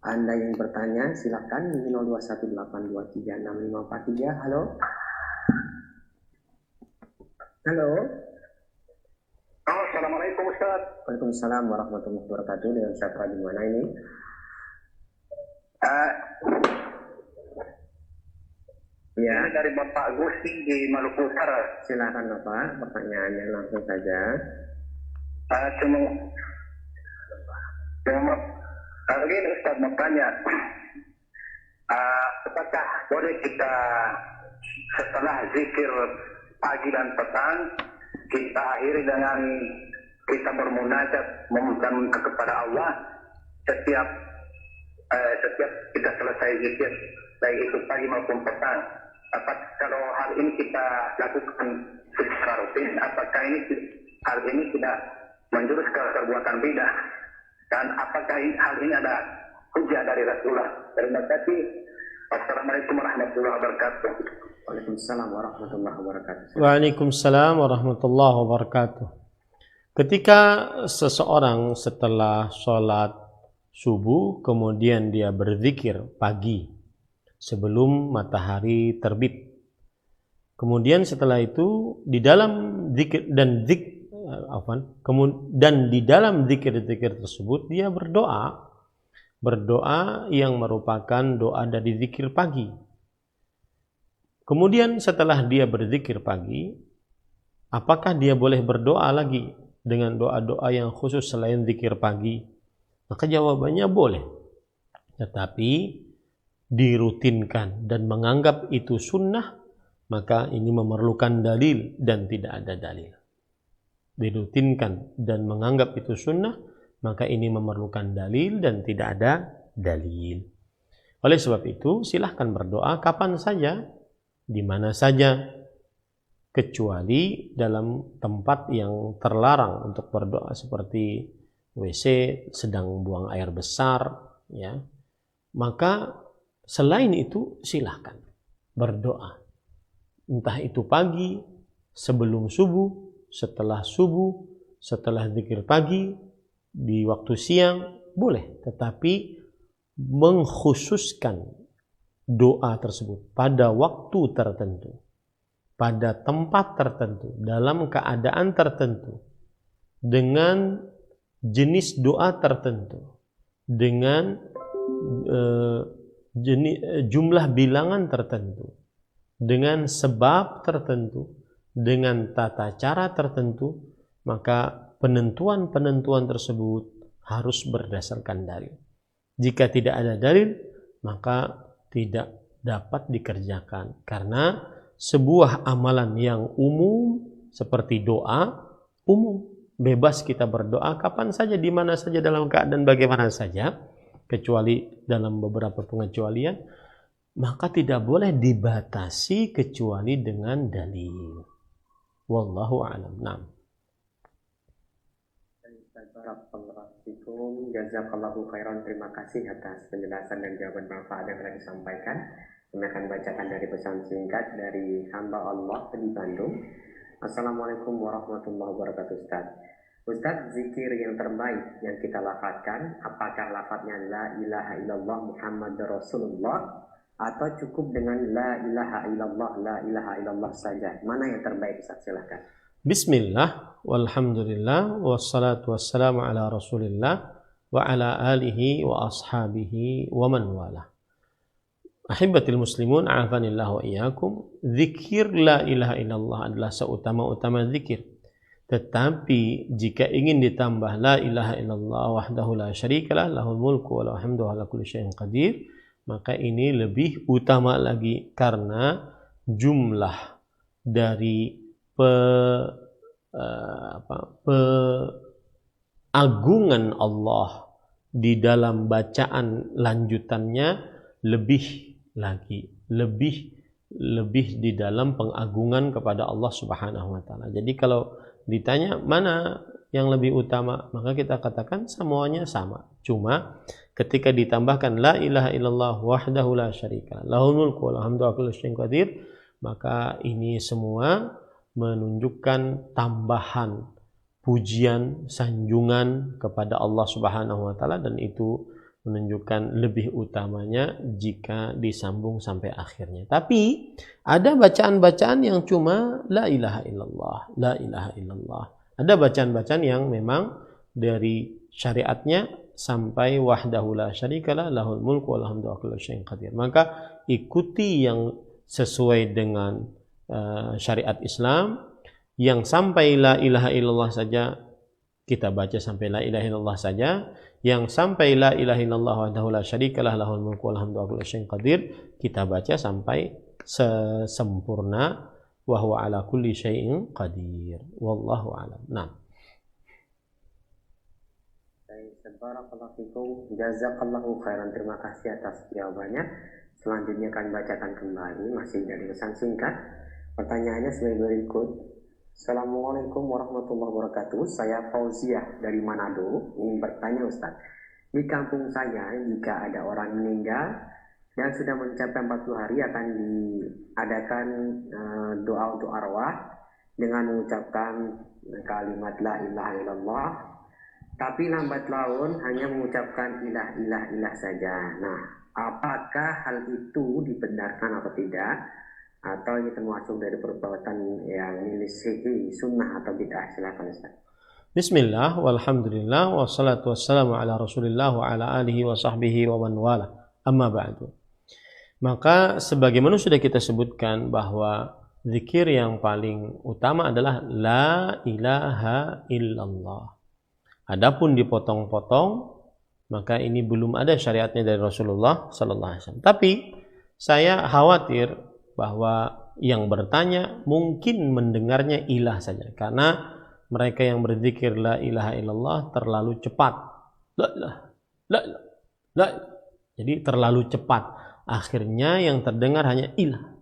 Anda yang bertanya. Silakan di 0218236543. Halo. Halo. Assalamualaikum Ustaz. Waalaikumsalam warahmatullahi wabarakatuh. Dengan siapa di mana ini? Ya. Ini dari Bapak Gusti di Maluku Utara. Silakan Bapak, pertanyaannya langsung saja. Cuma begini Ustaz mau tanya, apakah boleh kita setelah zikir pagi dan petang kita akhiri dengan kita bermunajat meminta kepada Allah setiap kita selesai zikir, baik itu pagi maupun petang. Kalau hal ini kita lakukan secara rutin, apakah hal ini tidak menjurus ke perbuatan bidah, dan apakah hal ini ada hujah dari Rasulullah? Terima kasih. Assalamualaikum warahmatullahi wabarakatuh. Waalaikumsalam warahmatullahi wabarakatuh. Waalaikumsalam warahmatullahi wabarakatuh. Ketika seseorang setelah sholat subuh kemudian dia berzikir pagi sebelum matahari terbit, kemudian setelah itu di dalam zikir dan di dalam zikir-zikir tersebut dia berdoa yang merupakan doa dari zikir pagi. Kemudian setelah dia berzikir pagi, apakah dia boleh berdoa lagi dengan doa-doa yang khusus selain zikir pagi? Maka jawabannya boleh. Tetapi dirutinkan dan menganggap itu sunnah, maka ini memerlukan dalil dan tidak ada dalil. Dirutinkan dan menganggap itu sunnah, maka ini memerlukan dalil dan tidak ada dalil. Oleh sebab itu, silahkan berdoa kapan saja, di mana saja, kecuali dalam tempat yang terlarang untuk berdoa seperti WC, sedang buang air besar, ya. Maka selain itu silahkan berdoa. Entah itu pagi, sebelum subuh, setelah zikir pagi, di waktu siang, boleh. Tetapi mengkhususkan doa tersebut pada waktu tertentu, pada tempat tertentu, dalam keadaan tertentu, dengan jenis doa tertentu, dengan jumlah bilangan tertentu, dengan sebab tertentu, dengan tata cara tertentu, maka penentuan-penentuan tersebut harus berdasarkan dalil. Jika tidak ada dalil, maka tidak dapat dikerjakan, karena sebuah amalan yang umum seperti doa, umum, bebas kita berdoa kapan saja, di mana saja, dalam keadaan bagaimana saja, kecuali dalam beberapa pengecualian, maka tidak boleh dibatasi kecuali dengan dalil. Wallahu a'lam. Naam. Assalamualaikum, jazakallahu khairan. Terima kasih atas penjelasan dan jawaban manfaat yang telah disampaikan. Kami akan bacakan dari pesan singkat dari hamba Allah di Bandung. Assalamualaikum warahmatullahi wabarakatuh. Ustaz, zikir yang terbaik yang kita lafadzkan, apakah lafadznya la ilaha illallah Muhammad Rasulullah atau cukup dengan la ilaha illallah saja? Mana yang terbaik, Ustaz? Silahkan. Bismillah, walhamdulillah, wassalatu wassalamu ala rasulillah wa ala alihi wa ashabihi wa man wala. Ahibatil muslimun, a'afanillah wa iyyakum. Zikir la ilaha illallah adalah seutama-utama zikir. Tetapi jika ingin ditambah la ilaha illallah wahdahu la syarikalah lahul mulku wa lahul hamdu ala kulli syai'in qadir, maka ini lebih utama lagi karena jumlah dari agungan Allah di dalam bacaan lanjutannya lebih di dalam pengagungan kepada Allah Subhanahu wa taala. Jadi kalau ditanya mana yang lebih utama, maka kita katakan semuanya sama. Cuma ketika ditambahkan la ilaha illallah wahdahu la syarika lahul mulku wa lahul hamdu ala kulli syai'in qadir, maka ini semua menunjukkan tambahan pujian, sanjungan kepada Allah Subhanahu wa taala, dan itu menunjukkan lebih utamanya jika disambung sampai akhirnya. Tapi ada bacaan-bacaan yang cuma la ilaha illallah, la ilaha illallah. Ada bacaan-bacaan yang memang dari syariatnya sampai wahdahu la syarikalah lahul mulku wa lahul hamdu ala kulli syai'in qadir. Maka ikuti yang sesuai dengan syariat Islam. Yang sampai la ilaha illallah saja kita baca sampai la ilaha illallah saja. Yang sampai la ilaha illallah wahdahu la syarikalah lahul mulku wa lahul hamdu ala kulli syai'in qadir kita baca sampai sempurna wa huwa ala kulli syai'in qadir. Wallahu a'lam. Nah. Barakallahu fikum, jazakallahu khairan. Terima kasih atas jawabannya. Selanjutnya kami bacakan kembali masih dari pesan singkat. Pertanyaannya sebagai berikut. Assalamualaikum warahmatullahi wabarakatuh. Saya Fauziah dari Manado. Ingin bertanya, Ustaz. Di kampung saya, jika ada orang meninggal dan sudah mencapai 40 hari akan diadakan doa untuk arwah dengan mengucapkan kalimat la ilaha illallah. Tapi lambat laun hanya mengucapkan ilah saja. Nah, apakah hal itu dibenarkan atau tidak? Atau ini termasuk dari perbuatan yang menyelisihi sunnah atau bid'ah? Silakan, Ustaz. Bismillah, walhamdulillah, wassalatu wassalamu ala rasulillah wa ala alihi wa sahbihi wa man wala. Amma ba'du. Maka sebagaimana sudah kita sebutkan bahwa zikir yang paling utama adalah la ilaha illallah. Adapun dipotong-potong, maka ini belum ada syariatnya dari Rasulullah sallallahu alaihi wasallam. Tapi saya khawatir bahwa yang bertanya mungkin mendengarnya ilah saja, karena mereka yang berzikir la ilaha illallah terlalu cepat. La. Jadi terlalu cepat. Akhirnya yang terdengar hanya ilah.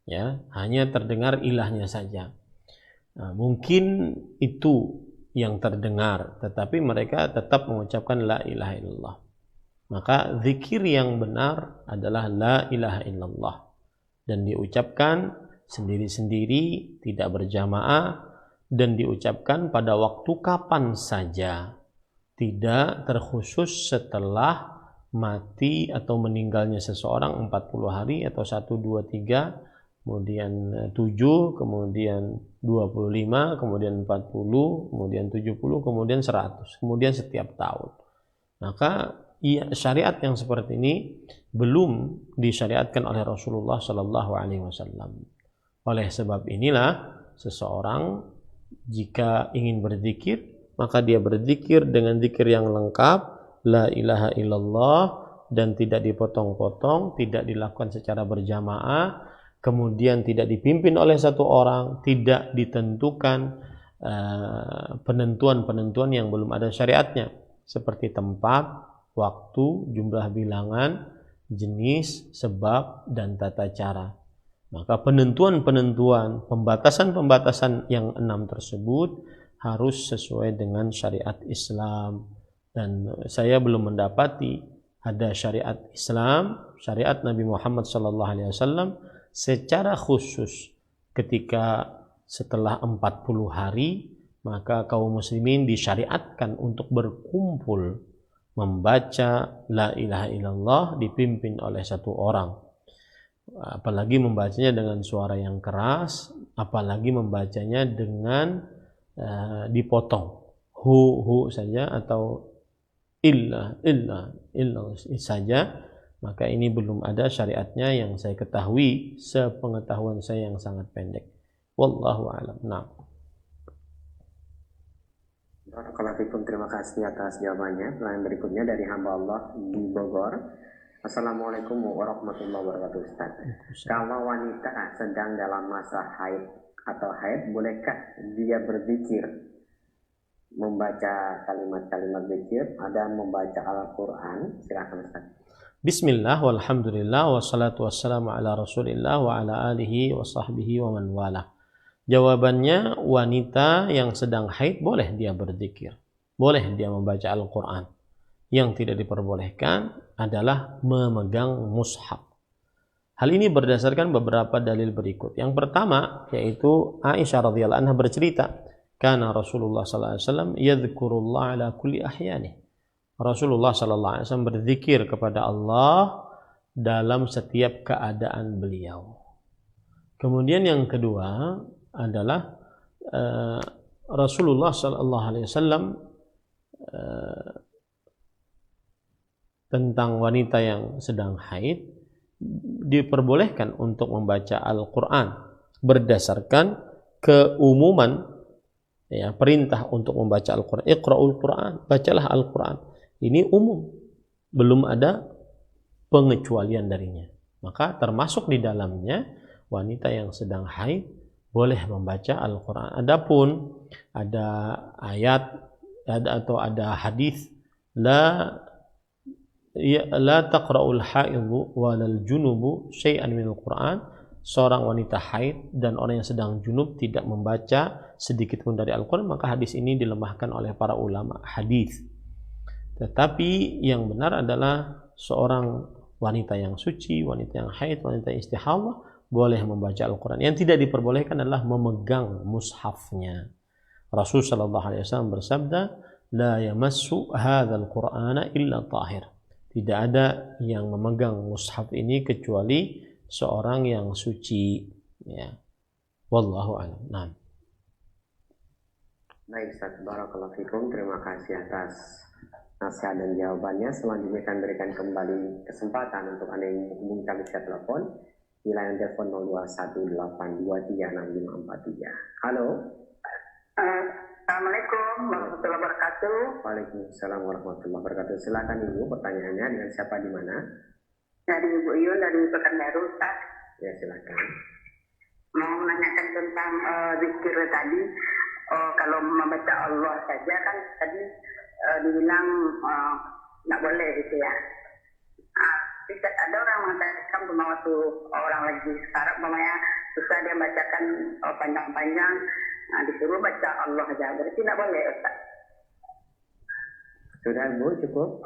Ya, hanya terdengar ilahnya saja. Nah, mungkin itu yang terdengar, tetapi mereka tetap mengucapkan la ilaha illallah. Maka zikir yang benar adalah la ilaha illallah dan diucapkan sendiri-sendiri, tidak berjamaah, dan diucapkan pada waktu kapan saja, tidak terkhusus setelah mati atau meninggalnya seseorang 40 hari atau 1, 2, 3, kemudian 7, kemudian 25, kemudian 40, kemudian 70, kemudian 100, kemudian setiap tahun. Maka syariat yang seperti ini belum disyariatkan oleh Rasulullah Sallallahu Alaihi Wasallam. Oleh sebab inilah seseorang jika ingin berzikir, maka dia berzikir dengan zikir yang lengkap, la ilaha illallah dan tidak dipotong-potong, tidak dilakukan secara berjamaah, kemudian tidak dipimpin oleh satu orang, tidak ditentukan penentuan-penentuan yang belum ada syariatnya, seperti tempat, waktu, jumlah bilangan, jenis, sebab, dan tata cara. Maka penentuan-penentuan, pembatasan-pembatasan yang 6 tersebut harus sesuai dengan syariat Islam. Dan saya belum mendapati ada syariat Islam, syariat Nabi Muhammad SAW secara khusus ketika setelah 40 hari maka kaum muslimin disyariatkan untuk berkumpul membaca la ilaha illallah dipimpin oleh satu orang. Apalagi membacanya dengan suara yang keras, apalagi membacanya dengan dipotong hu saja atau illa saja, maka ini belum ada syariatnya yang saya ketahui, sepengetahuan saya yang sangat pendek. Wallahu a'lam. Nah. Barakallahu fikum, terima kasih atas jawabannya. Pertanyaan berikutnya dari hamba Allah di Bogor. Assalamualaikum warahmatullahi wabarakatuh, Ustaz. Kalau wanita sedang dalam masa haid atau haid, bolehkah dia berzikir, membaca kalimat-kalimat zikir, ada membaca Al-Quran? Silakan, Ustaz. Bismillah, walhamdulillah, wassalatu wassalamu ala rasulillah wa ala alihi wa sahbihi wa man wala. Jawabannya, wanita yang sedang haid boleh dia berzikir, boleh dia membaca Al-Quran. Yang tidak diperbolehkan adalah memegang mushaf. Hal ini berdasarkan beberapa dalil berikut. Yang pertama yaitu Aisyah radhiyallahu anha bercerita, kana Rasulullah sallallahu alaihi wasallam yadhkurullah ala kulli ahyani. Rasulullah sallallahu alaihi wasallam berzikir kepada Allah dalam setiap keadaan beliau. Kemudian yang kedua adalah Rasulullah sallallahu alaihi wasallam tentang wanita yang sedang haid diperbolehkan untuk membaca Al-Quran berdasarkan keumuman ya, perintah untuk membaca Al-Quran. Iqra'ul Quran, bacalah Al-Quran. Ini umum, belum ada pengecualian darinya. Maka termasuk di dalamnya wanita yang sedang haid boleh membaca Al-Quran. Adapun ada ayat atau ada hadis la taqra'ul haidhu walal junubu syai'an minal Qur'an. Seorang wanita haid dan orang yang sedang junub tidak membaca sedikit pun dari Al-Quran, maka hadis ini dilemahkan oleh para ulama hadis. Tetapi yang benar adalah seorang wanita yang suci, wanita yang haid, wanita yang istihadah boleh membaca Al-Quran. Yang tidak diperbolehkan adalah memegang mushafnya. Rasul sallallahu alaihi wasallam bersabda, la yamassu hadzal Qur'ana illa tahir. Tidak ada yang memegang mushaf ini kecuali seorang yang suci. Ya. Wallahu a'lam. Nah. Baik, Ustaz, barakallahu fikum. Terima kasih atas nasihat dan jawabannya. Selanjutnya kami berikan kembali kesempatan untuk Anda yang menghubungi kami via telepon di layanan telepon 0218236543. Halo. Assalamualaikum warahmatullahi wabarakatuh. Waalaikumsalam warahmatullahi wabarakatuh. Silakan Ibu, pertanyaannya dengan siapa di mana? Dari Ibu Yun dari Pekanbaru, Ustaz. Ya, silakan. Mau menanyakan tentang zikir tadi. Kalau membaca Allah saja kan tadi dibilang nggak boleh gitu ya. Tidak ada orang mengatakan bahwa waktu orang lagi sekarang namanya susah dia bacakan panjang-panjang. Nah, disuruh baca Allah aja, berarti tidak boleh, Ustaz. Sudah, Bu, cukup?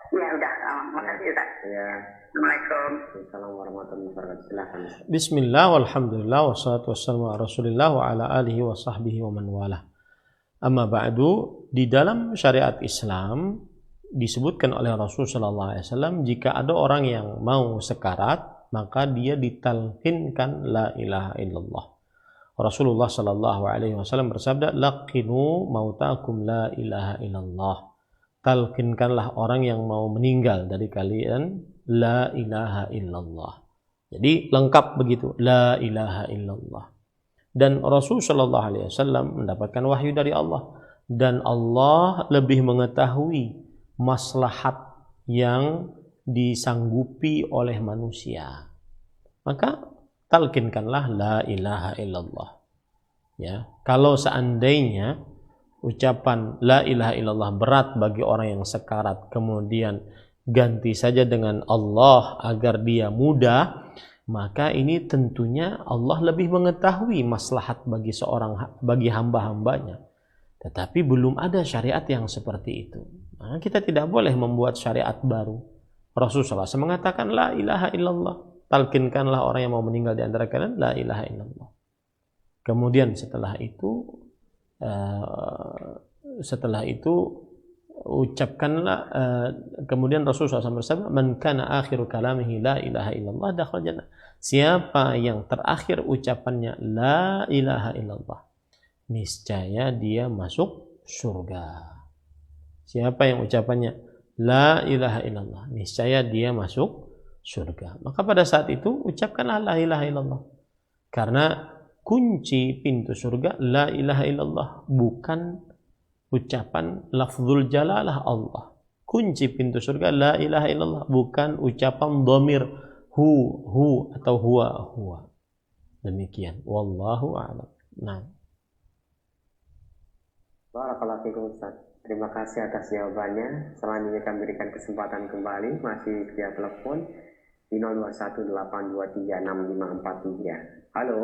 Ya, udah. Makasih, Ustaz. Ya. Assalamualaikum. Assalamualaikum warahmatullahi wabarakatuh. Silakan. Bismillah, walhamdulillah, wassalatu wassalamu ala rasulillah wa ala alihi wa sahbihi wa man wala. Amma ba'du, di dalam syariat Islam disebutkan oleh Rasul sallallahu alaihi wasallam, jika ada orang yang mau sekarat, maka dia ditalqinkan la ilaha illallah. Rasulullah sallallahu alaihi wasallam bersabda, laqinu mautakum la ilaha illallah. Talqinkanlah orang yang mau meninggal dari kalian la ilaha illallah. Jadi lengkap begitu, la ilaha illallah. Dan Rasul sallallahu alaihi wasallam mendapatkan wahyu dari Allah, dan Allah lebih mengetahui maslahat yang disanggupi oleh manusia. Maka talkinkanlah la ilaha illallah. Ya, kalau seandainya ucapan la ilaha illallah berat bagi orang yang sekarat, kemudian ganti saja dengan Allah agar dia mudah, maka ini tentunya Allah lebih mengetahui maslahat bagi hamba-hambanya. Tetapi belum ada syariat yang seperti itu. Nah, kita tidak boleh membuat syariat baru. Rasulullah SAW mengatakan la ilaha illallah. Talkinkanlah orang yang mau meninggal di antara kalian la ilaha illallah. Kemudian setelah itu ucapkanlah, kemudian Rasulullah SAW bersabda, man kana akhiru kalamihi la ilaha illallah dakhala jannah. Siapa yang terakhir ucapannya la ilaha illallah, niscaya dia masuk surga. Siapa yang ucapannya la ilaha illallah, niscaya dia masuk surga. Maka pada saat itu ucapkanlah la ilaha illallah. Karena kunci pintu surga la ilaha illallah, bukan ucapan lafzul jalalah Allah. Kunci pintu surga la ilaha illallah, bukan ucapan dhamir hu atau huwa. Demikian. Wallahu a'lam. Nah. Barakallahu fikum Ustaz. Terima kasih atas jawabannya. Selanjutnya kami berikan kesempatan kembali masih via telepon di 0218236543. Halo.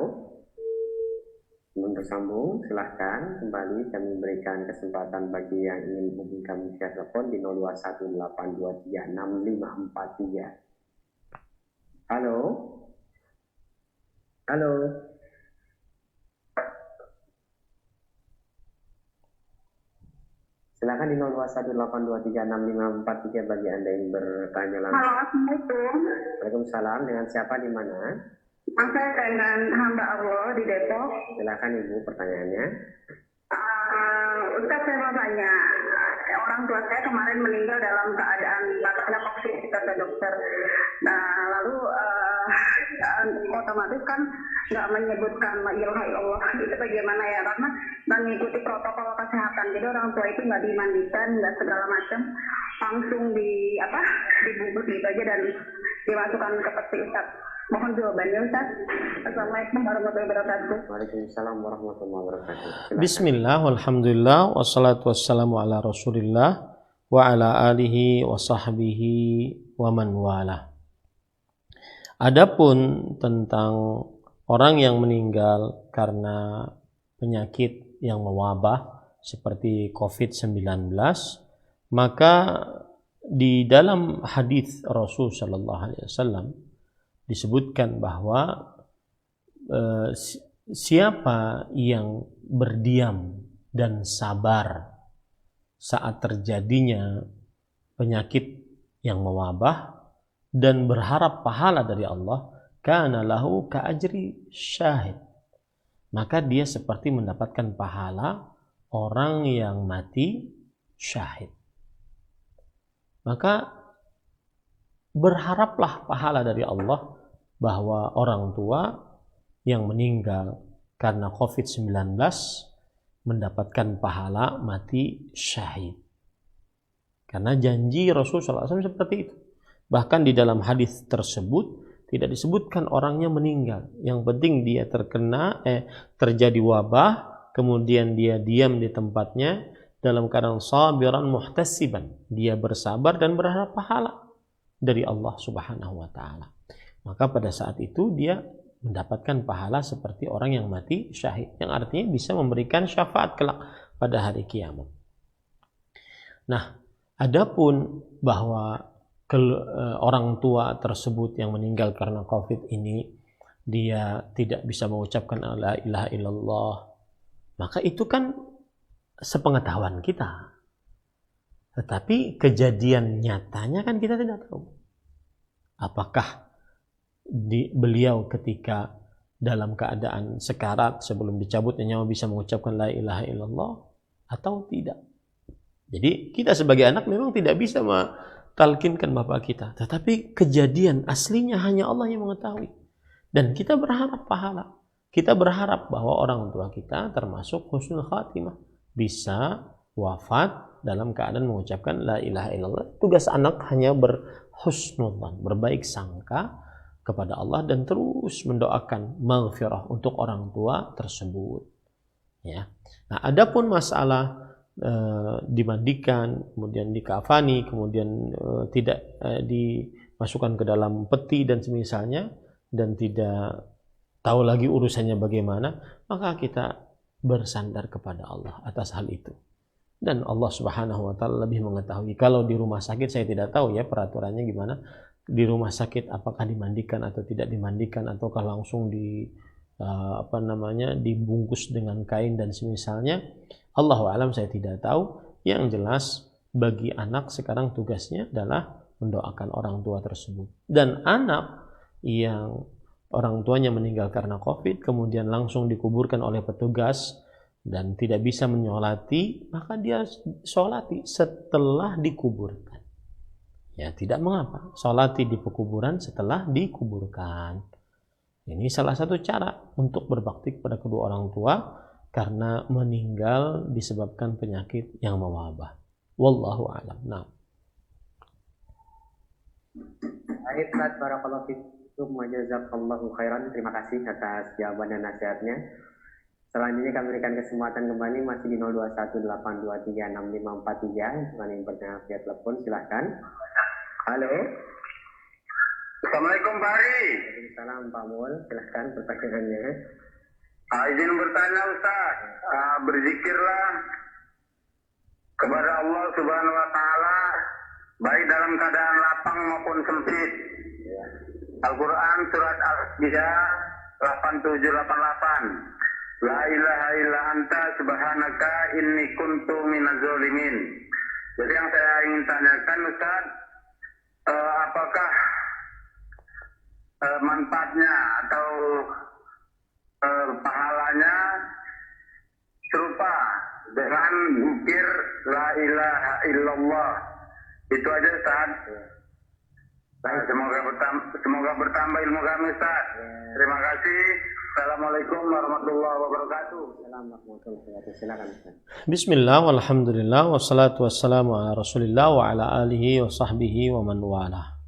Belum tersambung, silahkan kembali kami berikan kesempatan bagi yang ingin hubungi kami via telepon di 0218236543. Halo. Halo. Silakan di 0218236543 bagi Anda yang bertanya langsung. Halo, Assalamualaikum. Waalaikumsalam. Dengan siapa di mana? Saya dengan hamba Allah di Depok. Silakan Ibu pertanyaannya. Ustaz, saya mau tanya, orang tua saya kemarin meninggal dalam keadaan terkena COVID kata dokter. Nah, lalu otomatis kan nggak menyebutkan la ilaha illallah, itu bagaimana ya? Karena mengikuti protokol kesehatan. Jadi orang tua itu nggak dimandikan, nggak segala macam, langsung dibungkus gitu aja dan dimasukkan ke peti. Ustaz, mohon jawabannya Ustaz. Assalamualaikum warahmatullahi wabarakatuh. Waalaikumsalam warahmatullahi wabarakatuh. Bismillah, walhamdulillah, wassalatu wassalamu ala rasulillah wa ala alihi wa sahbihi wa man wala. Adapun tentang orang yang meninggal karena penyakit yang mewabah seperti COVID-19, maka di dalam hadis Rasul sallallahu alaihi wasallam disebutkan bahwa siapa yang berdiam dan sabar saat terjadinya penyakit yang mewabah dan berharap pahala dari Allah, kana lahu ka'ajri syahid, maka dia seperti mendapatkan pahala orang yang mati syahid. Maka berharaplah pahala dari Allah bahwa orang tua yang meninggal karena COVID-19 mendapatkan pahala mati syahid. Karena janji Rasulullah SAW seperti itu. Bahkan di dalam hadis tersebut tidak disebutkan orangnya meninggal. Yang penting dia terjadi wabah, kemudian dia diam di tempatnya dalam keadaan sabiran muhtasiban. Dia bersabar dan berharap pahala dari Allah Subhanahu wa taala. Maka pada saat itu dia mendapatkan pahala seperti orang yang mati syahid, yang artinya bisa memberikan syafaat kelak pada hari kiamat. Nah, adapun bahwa orang tua tersebut yang meninggal karena COVID ini dia tidak bisa mengucapkan la ilaha illallah, maka itu kan sepengetahuan kita. Tetapi kejadian nyatanya kan kita tidak tahu. Apakah beliau ketika dalam keadaan sekarat sebelum dicabutnya nyawa bisa mengucapkan la ilaha illallah atau tidak. Jadi kita sebagai anak memang tidak bisa talkinkan bapak kita, tetapi kejadian aslinya hanya Allah yang mengetahui. Dan kita berharap pahala. Kita berharap bahwa orang tua kita termasuk husnul khatimah, bisa wafat dalam keadaan mengucapkan la ilaha illallah. Tugas anak hanya husnudzan, berbaik sangka kepada Allah dan terus mendoakan maghfirah untuk orang tua tersebut. Ya. Nah, adapun masalah dimandikan, kemudian dikafani, kemudian tidak dimasukkan ke dalam peti dan semisalnya, dan tidak tahu lagi urusannya bagaimana, maka kita bersandar kepada Allah atas hal itu. Dan Allah Subhanahu wa taala lebih mengetahui. Kalau di rumah sakit saya tidak tahu ya peraturannya gimana. Di rumah sakit apakah dimandikan atau tidak dimandikan, ataukah langsung dibungkus dengan kain dan semisalnya. Allahu a'lam, saya tidak tahu. Yang jelas bagi anak sekarang tugasnya adalah mendoakan orang tua tersebut. Dan anak yang orang tuanya meninggal karena COVID kemudian langsung dikuburkan oleh petugas dan tidak bisa menyolati, maka dia sholati setelah dikuburkan. Ya, tidak mengapa sholati di pekuburan setelah dikuburkan. Ini salah satu cara untuk berbakti kepada kedua orang tua karena meninggal disebabkan penyakit yang mewabah. Wallahu a'lam. Nah. Baik, Ustaz, barakallahu fikum wa jazakallahu khairan. Terima kasih atas jawaban dan nasihatnya. Selanjutnya kami berikan kesempatan kembali masih di 0218236543 dengan yang bertanya via telepon, silahkan. Halo. Assalamualaikum Pak Ari. Waalaikumsalam Pak Mul, silahkan pertanyaannya. Izin bertanya Ustaz, berzikirlah kepada Allah Subhanahu wa taala baik dalam keadaan lapang maupun sempit. Al-Quran surat Al-Baqarah 8788. La ilaha illa anta subhanaka inni kuntu minaz zalimin. Jadi yang saya ingin tanyakan Ustaz, apakah manfaatnya atau pahalanya serupa dengan zikir la ilaha illallah? Itu aja Ustaz. Baik, semoga bertambah ilmu kami Ustaz. Terima kasih. Assalamualaikum warahmatullahi wabarakatuh. Bismillah, walhamdulillah, wassalatu wassalamu ala rasulillah wa ala alihi wa sahbihi wa man wala.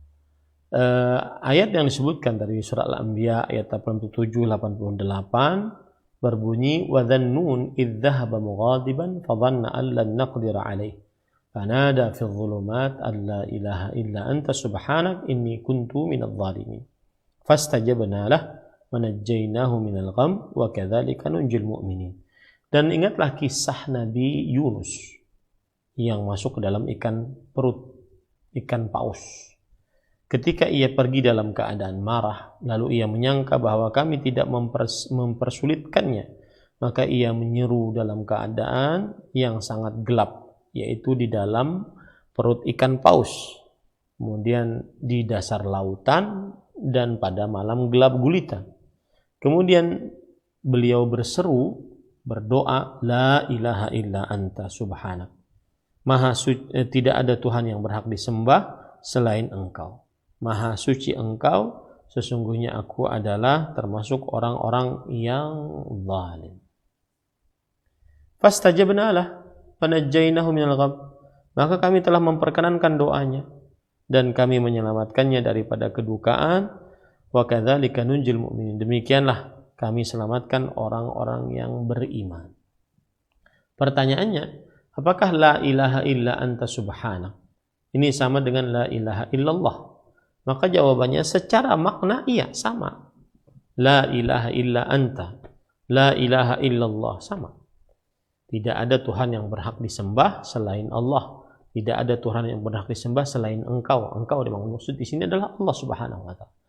Ayat yang disebutkan dari surat Al-Anbiya ayat 87-88 berbunyi wa dhannun idh dhahaba mughadiban fa dhanna an lan naqdira alayh fanada fi dhulumat an la ilaha illa anta subhanak inni kuntu minadh dhalimin fastajabna lah wa najjaynahu minal gham wa kadzalika nunjil mu'minin. Dan ingatlah kisah Nabi Yunus yang masuk ke dalam ikan paus. Ketika ia pergi dalam keadaan marah, lalu ia menyangka bahwa kami tidak mempersulitkannya, maka ia menyeru dalam keadaan yang sangat gelap, yaitu di dalam perut ikan paus, kemudian di dasar lautan, dan pada malam gelap gulita. Kemudian beliau berdoa, la ilaha illa anta subhanak. Tidak ada Tuhan yang berhak disembah selain Engkau. Maha suci Engkau, sesungguhnya aku adalah termasuk orang-orang yang zalim. Fastajabna lah fanajjaynahu minal gham. Maka kami telah memperkenankan doanya dan kami menyelamatkannya daripada kedukaan. Wa kadzalika nunjil mu'minin. Demikianlah kami selamatkan orang-orang yang beriman. Pertanyaannya, apakah la ilaha illa anta subhanak ini sama dengan la ilaha illallah? Maka jawabannya secara makna iya, sama. La ilaha illa anta, la ilaha illallah, sama. Tidak ada Tuhan yang berhak disembah selain Allah. Tidak ada Tuhan yang berhak disembah selain Engkau. Engkau dimaksud di sini adalah Allah Subhanahu wa taala.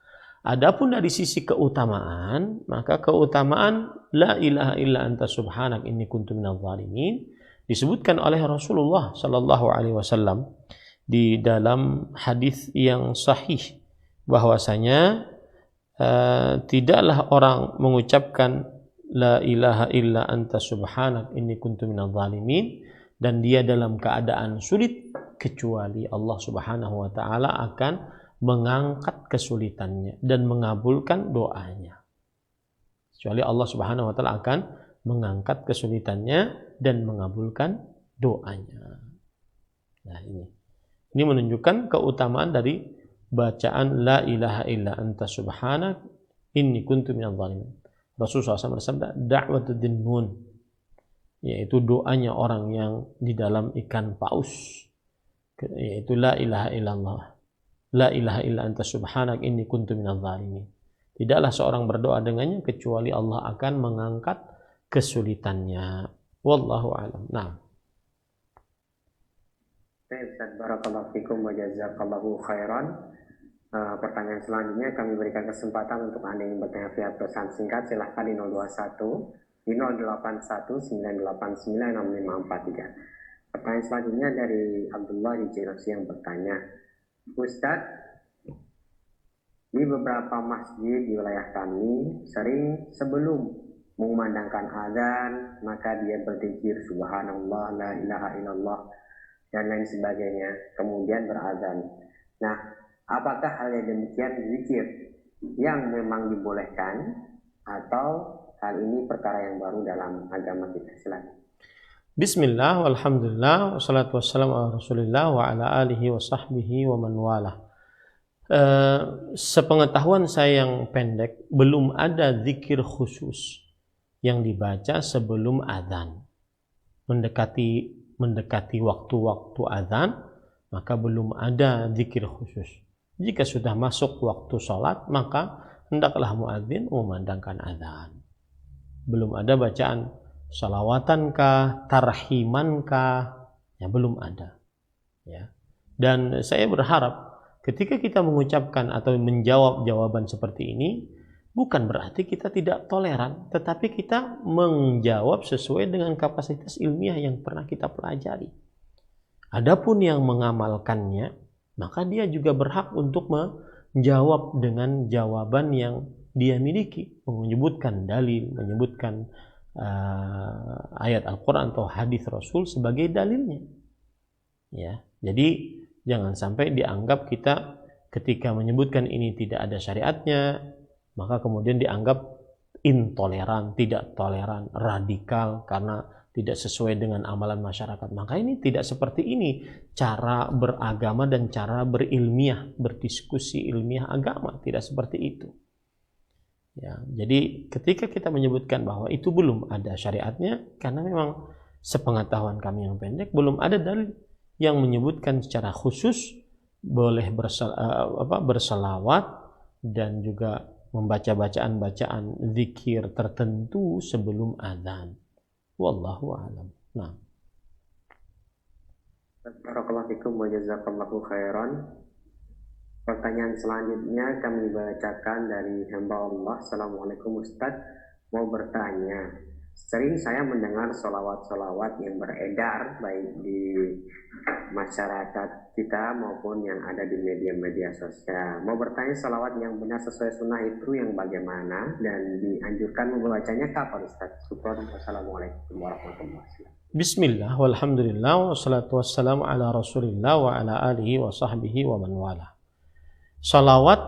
Adapun dari sisi keutamaan, maka keutamaan la ilaha illa anta subhanak inni kuntu minadh dhalimin disebutkan oleh Rasulullah sallallahu alaihi wasallam di dalam hadis yang sahih bahwasanya tidaklah orang mengucapkan la ilaha illa anta subhanak inni kuntu minadh dhalimin dan dia dalam keadaan sulit kecuali Allah Subhanahu wa taala akan mengangkat kesulitannya dan mengabulkan doanya. Kecuali Allah Subhanahu wa taala akan mengangkat kesulitannya dan mengabulkan doanya. Nah, ini menunjukkan keutamaan dari bacaan la ilaha illa anta subhanak inni kuntu minadh dhalimin. Rasulullah SAW bersabda, da'watud dinnun, yaitu doanya orang yang di dalam ikan paus, yaitu la ilaha illallah, la ilaha illa anta subhanak inni kuntu minadh dhalimin. Tidaklah seorang berdoa dengannya kecuali Allah akan mengangkat kesulitannya. Wallahu a'lam. Nah. Ustaz, barakallahu fikum wa jazakallahu khairan. Pertanyaan selanjutnya kami berikan kesempatan untuk Anda yang bertanya via pesan singkat, silahkan di 021 di 081 989 6543. Pertanyaan selanjutnya dari Abdullah di Cilengsi yang bertanya, Ustadz, di beberapa masjid di wilayah kami sering sebelum mengumandangkan azan maka dia berzikir subhanallah, la ilaha illallah dan lain sebagainya, kemudian berazan. Nah, apakah hal yang demikian zikir yang memang dibolehkan atau hal ini perkara yang baru dalam agama kita? Silakan. Bismillah, walhamdulillah, wassalatu wassalamu ala rasulillah wa ala alihi wa sahbihi wa man walah. Sepengetahuan saya yang pendek, belum ada zikir khusus yang dibaca sebelum azan. Mendekati waktu-waktu azan, maka belum ada zikir khusus. Jika sudah masuk waktu sholat, maka hendaklah muadzin memandangkan azan. Belum ada bacaan salawatankah, tarhimankah, ya belum ada. Ya. Dan saya berharap ketika kita mengucapkan atau menjawab jawaban seperti ini, bukan berarti kita tidak toleran, tetapi kita menjawab sesuai dengan kapasitas ilmiah yang pernah kita pelajari. Adapun yang mengamalkannya, maka dia juga berhak untuk menjawab dengan jawaban yang dia miliki, menyebutkan dalil, menyebutkan ayat Al-Quran atau hadis Rasul sebagai dalilnya. Ya, jadi jangan sampai dianggap kita ketika menyebutkan ini tidak ada syariatnya, maka kemudian dianggap intoleran, tidak toleran, radikal karena tidak sesuai dengan amalan masyarakat. Maka ini tidak seperti ini cara beragama dan cara berilmiah, berdiskusi ilmiah agama, tidak seperti itu. Ya, jadi ketika kita menyebutkan bahwa itu belum ada syariatnya, karena memang sepengetahuan kami yang pendek belum ada dalil yang menyebutkan secara khusus boleh berselawat dan juga membaca bacaan-bacaan zikir tertentu sebelum azan. Wallahu a'lam. Nah. Barakallahu fikum wa jazakallahu khairan. Pertanyaan selanjutnya kami bacakan dari hamba Allah. Assalamualaikum Ustaz, mau bertanya, sering saya mendengar solawat-solawat yang beredar baik di masyarakat kita maupun yang ada di media-media sosial. Mau bertanya, solawat yang benar sesuai sunnah itu yang bagaimana dan dianjurkan membacanya kapan Ustaz? Assalamualaikum warahmatullahi wabarakatuh. Bismillah, walhamdulillah, wassalatu wassalamu ala rasulillah wa ala alihi wa sahbihi wa man wala. Salawat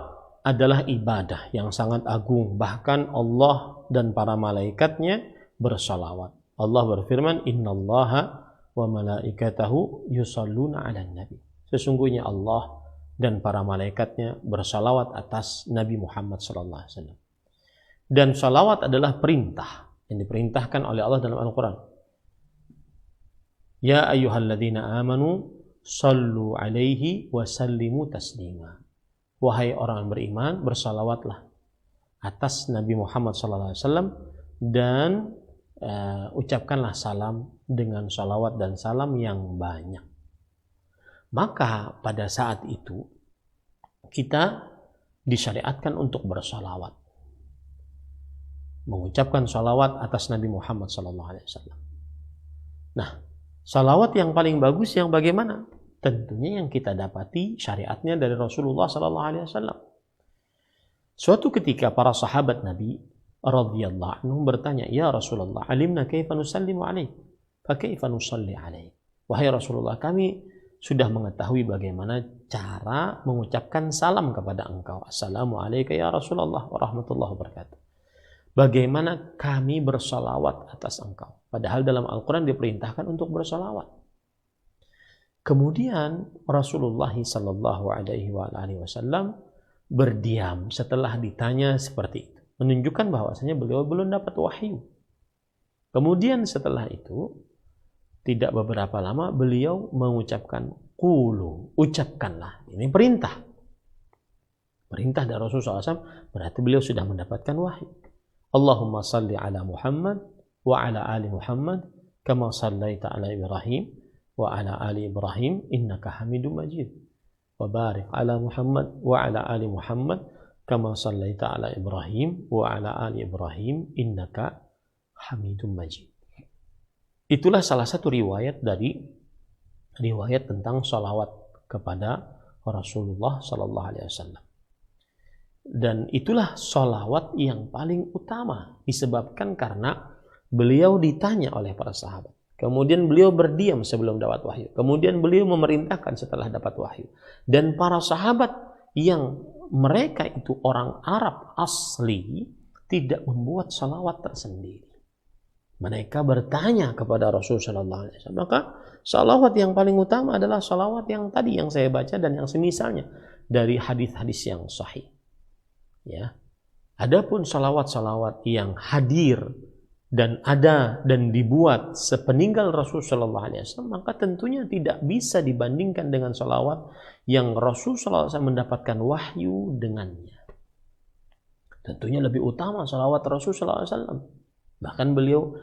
adalah ibadah yang sangat agung. Bahkan Allah dan para malaikatnya bersalawat. Allah berfirman, innallaha wa malaikatahu yusalluna ala nabi. Sesungguhnya Allah dan para malaikatnya bersalawat atas Nabi Muhammad SAW. Dan salawat adalah perintah yang diperintahkan oleh Allah dalam Al-Quran. Ya ayyuhalladzina amanu sallu alaihi wa sallimu taslima. Wahai orang yang beriman, bersalawatlah atas Nabi Muhammad SAW dan ucapkanlah salam dengan salawat dan salam yang banyak. Maka pada saat itu kita disyariatkan untuk bersalawat, mengucapkan salawat atas Nabi Muhammad SAW. Nah, salawat yang paling bagus yang bagaimana? Tentunya yang kita dapati syariatnya dari Rasulullah SAW. Suatu ketika para sahabat Nabi radhiyallahu anhum bertanya, ya Rasulullah, alimna kaifa nusallimu alaik, fa kaifa nusalli alaik. Wahai Rasulullah, kami sudah mengetahui bagaimana cara mengucapkan salam kepada engkau. Assalamu alayka ya Rasulullah wa rahmatullahi wabarakatuh. Bagaimana kami bersalawat atas engkau? Padahal dalam Al-Quran diperintahkan untuk bersalawat. Kemudian Rasulullah Sallallahu Alaihi Wasallam berdiam setelah ditanya seperti itu, menunjukkan bahwasanya beliau belum dapat wahyu. Kemudian setelah itu, tidak beberapa lama beliau mengucapkan qulu, ucapkanlah. Ini perintah. Perintah dari Rasulullah SAW, berarti beliau sudah mendapatkan wahyu. Allahumma salli ala Muhammad wa ala ali Muhammad kama sallaita ala Ibrahim wa ala ali Ibrahim innaka Hamidum Majid. Wa barik ala Muhammad wa ala ali Muhammad kama sallaita ala Ibrahim wa ala ali Ibrahim innaka Hamidum Majid. Itulah salah satu riwayat dari riwayat tentang salawat kepada Rasulullah Sallallahu Alaihi Wasallam. Dan itulah salawat yang paling utama, disebabkan karena beliau ditanya oleh para sahabat. Kemudian beliau berdiam sebelum dapat wahyu. Kemudian beliau memerintahkan setelah dapat wahyu. Dan para sahabat yang mereka itu orang Arab asli tidak membuat salawat tersendiri. Mereka bertanya kepada Rasulullah SAW. Maka salawat yang paling utama adalah salawat yang tadi yang saya baca dan yang semisalnya dari hadis-hadis yang sahih. Ya. Adapun salawat-salawat yang hadir dan ada dan dibuat sepeninggal Rasulullah SAW, maka tentunya tidak bisa dibandingkan dengan salawat yang Rasulullah SAW mendapatkan wahyu dengannya. Tentunya lebih utama salawat Rasulullah SAW. Bahkan beliau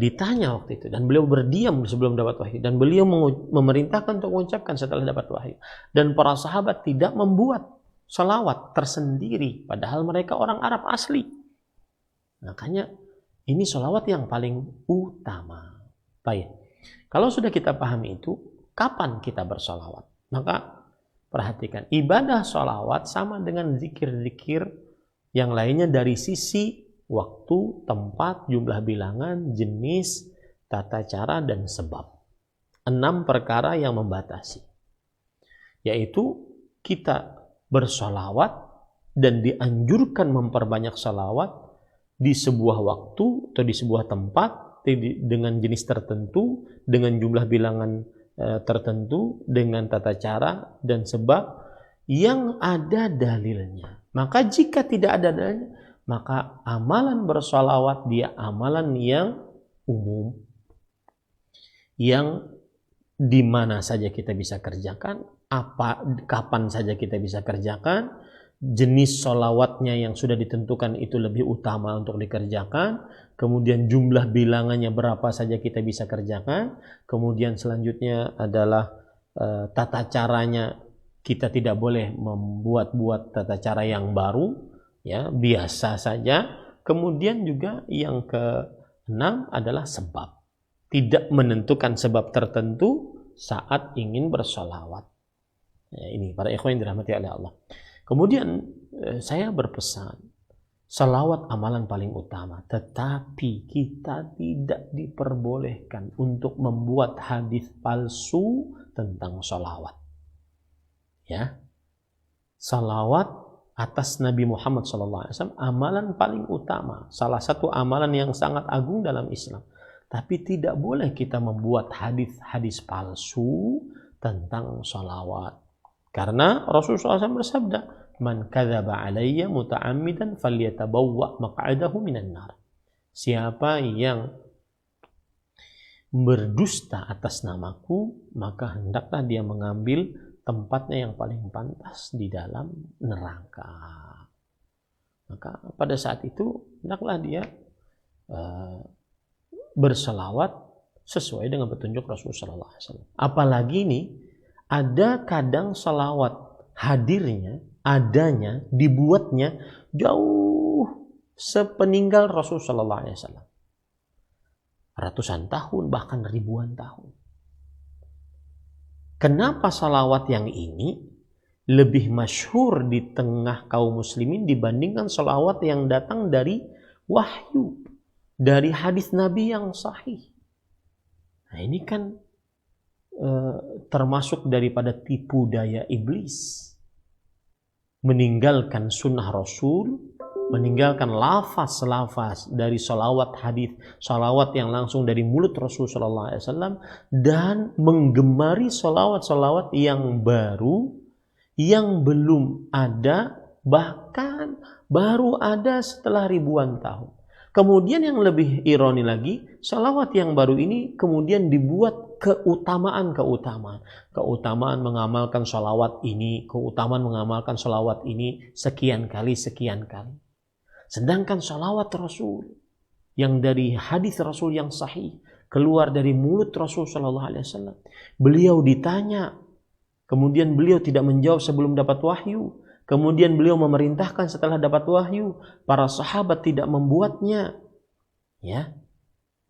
ditanya waktu itu dan beliau berdiam sebelum dapat wahyu dan beliau memerintahkan untuk mengucapkan setelah dapat wahyu. Dan para sahabat tidak membuat salawat tersendiri padahal mereka orang Arab asli. Makanya ini salawat yang paling utama. Baik. Kalau sudah kita pahami itu, kapan kita bersalawat? Maka perhatikan, ibadah salawat sama dengan zikir-zikir yang lainnya dari sisi waktu, tempat, jumlah bilangan, jenis, tata cara, dan sebab. 6 perkara yang membatasi. Yaitu kita bersalawat dan dianjurkan memperbanyak salawat di sebuah waktu atau di sebuah tempat dengan jenis tertentu, dengan jumlah bilangan tertentu, dengan tata cara dan sebab yang ada dalilnya. Maka jika tidak ada dalilnya, maka amalan bersalawat dia amalan yang umum, yang di mana saja kita bisa kerjakan, kapan saja kita bisa kerjakan, jenis salawatnya yang sudah ditentukan itu lebih utama untuk dikerjakan, kemudian jumlah bilangannya berapa saja kita bisa kerjakan, kemudian selanjutnya adalah tata caranya, kita tidak boleh membuat-buat tata cara yang baru, ya biasa saja. Kemudian juga yang ke-6 adalah sebab, tidak menentukan sebab tertentu saat ingin bersalawat. Ya, ini para ikhwan yang dirahmati oleh Allah. Kemudian saya berpesan, salawat amalan paling utama, tetapi kita tidak diperbolehkan untuk membuat hadis palsu tentang salawat. Ya, salawat atas Nabi Muhammad SAW amalan paling utama, salah satu amalan yang sangat agung dalam Islam. Tapi tidak boleh kita membuat hadis-hadis palsu tentang salawat. Karena Rasulullah SAW bersabda, "Man kadzaba alayya muta'ammidan falyatabawwa maq'adahu minan nar." Siapa yang berdusta atas namaku, maka hendaklah dia mengambil tempatnya yang paling pantas di dalam neraka. Maka pada saat itu hendaklah dia berselawat sesuai dengan petunjuk Rasulullah SAW. Apalagi ini ada kadang selawat hadirnya, adanya, dibuatnya jauh sepeninggal Rasulullah SAW. Ratusan tahun, bahkan ribuan tahun. Kenapa salawat yang ini lebih masyhur di tengah kaum muslimin dibandingkan salawat yang datang dari wahyu, dari hadis Nabi yang sahih? Nah ini kan termasuk daripada tipu daya iblis. Meninggalkan sunnah Rasul meninggalkan lafaz-lafaz dari salawat hadis, salawat yang langsung dari mulut Rasulullah SAW, dan menggemari salawat-salawat yang baru, yang belum ada, bahkan baru ada setelah ribuan tahun. Kemudian yang lebih ironi lagi, salawat yang baru ini kemudian dibuat keutamaan-keutamaan. Keutamaan mengamalkan salawat ini, keutamaan mengamalkan salawat ini sekian kali. Sedangkan salawat Rasul yang dari hadis Rasul yang sahih keluar dari mulut Rasul Shallallahu Alaihi Wasallam, beliau ditanya, kemudian beliau tidak menjawab sebelum dapat wahyu, kemudian beliau memerintahkan setelah dapat wahyu, para sahabat tidak membuatnya, ya,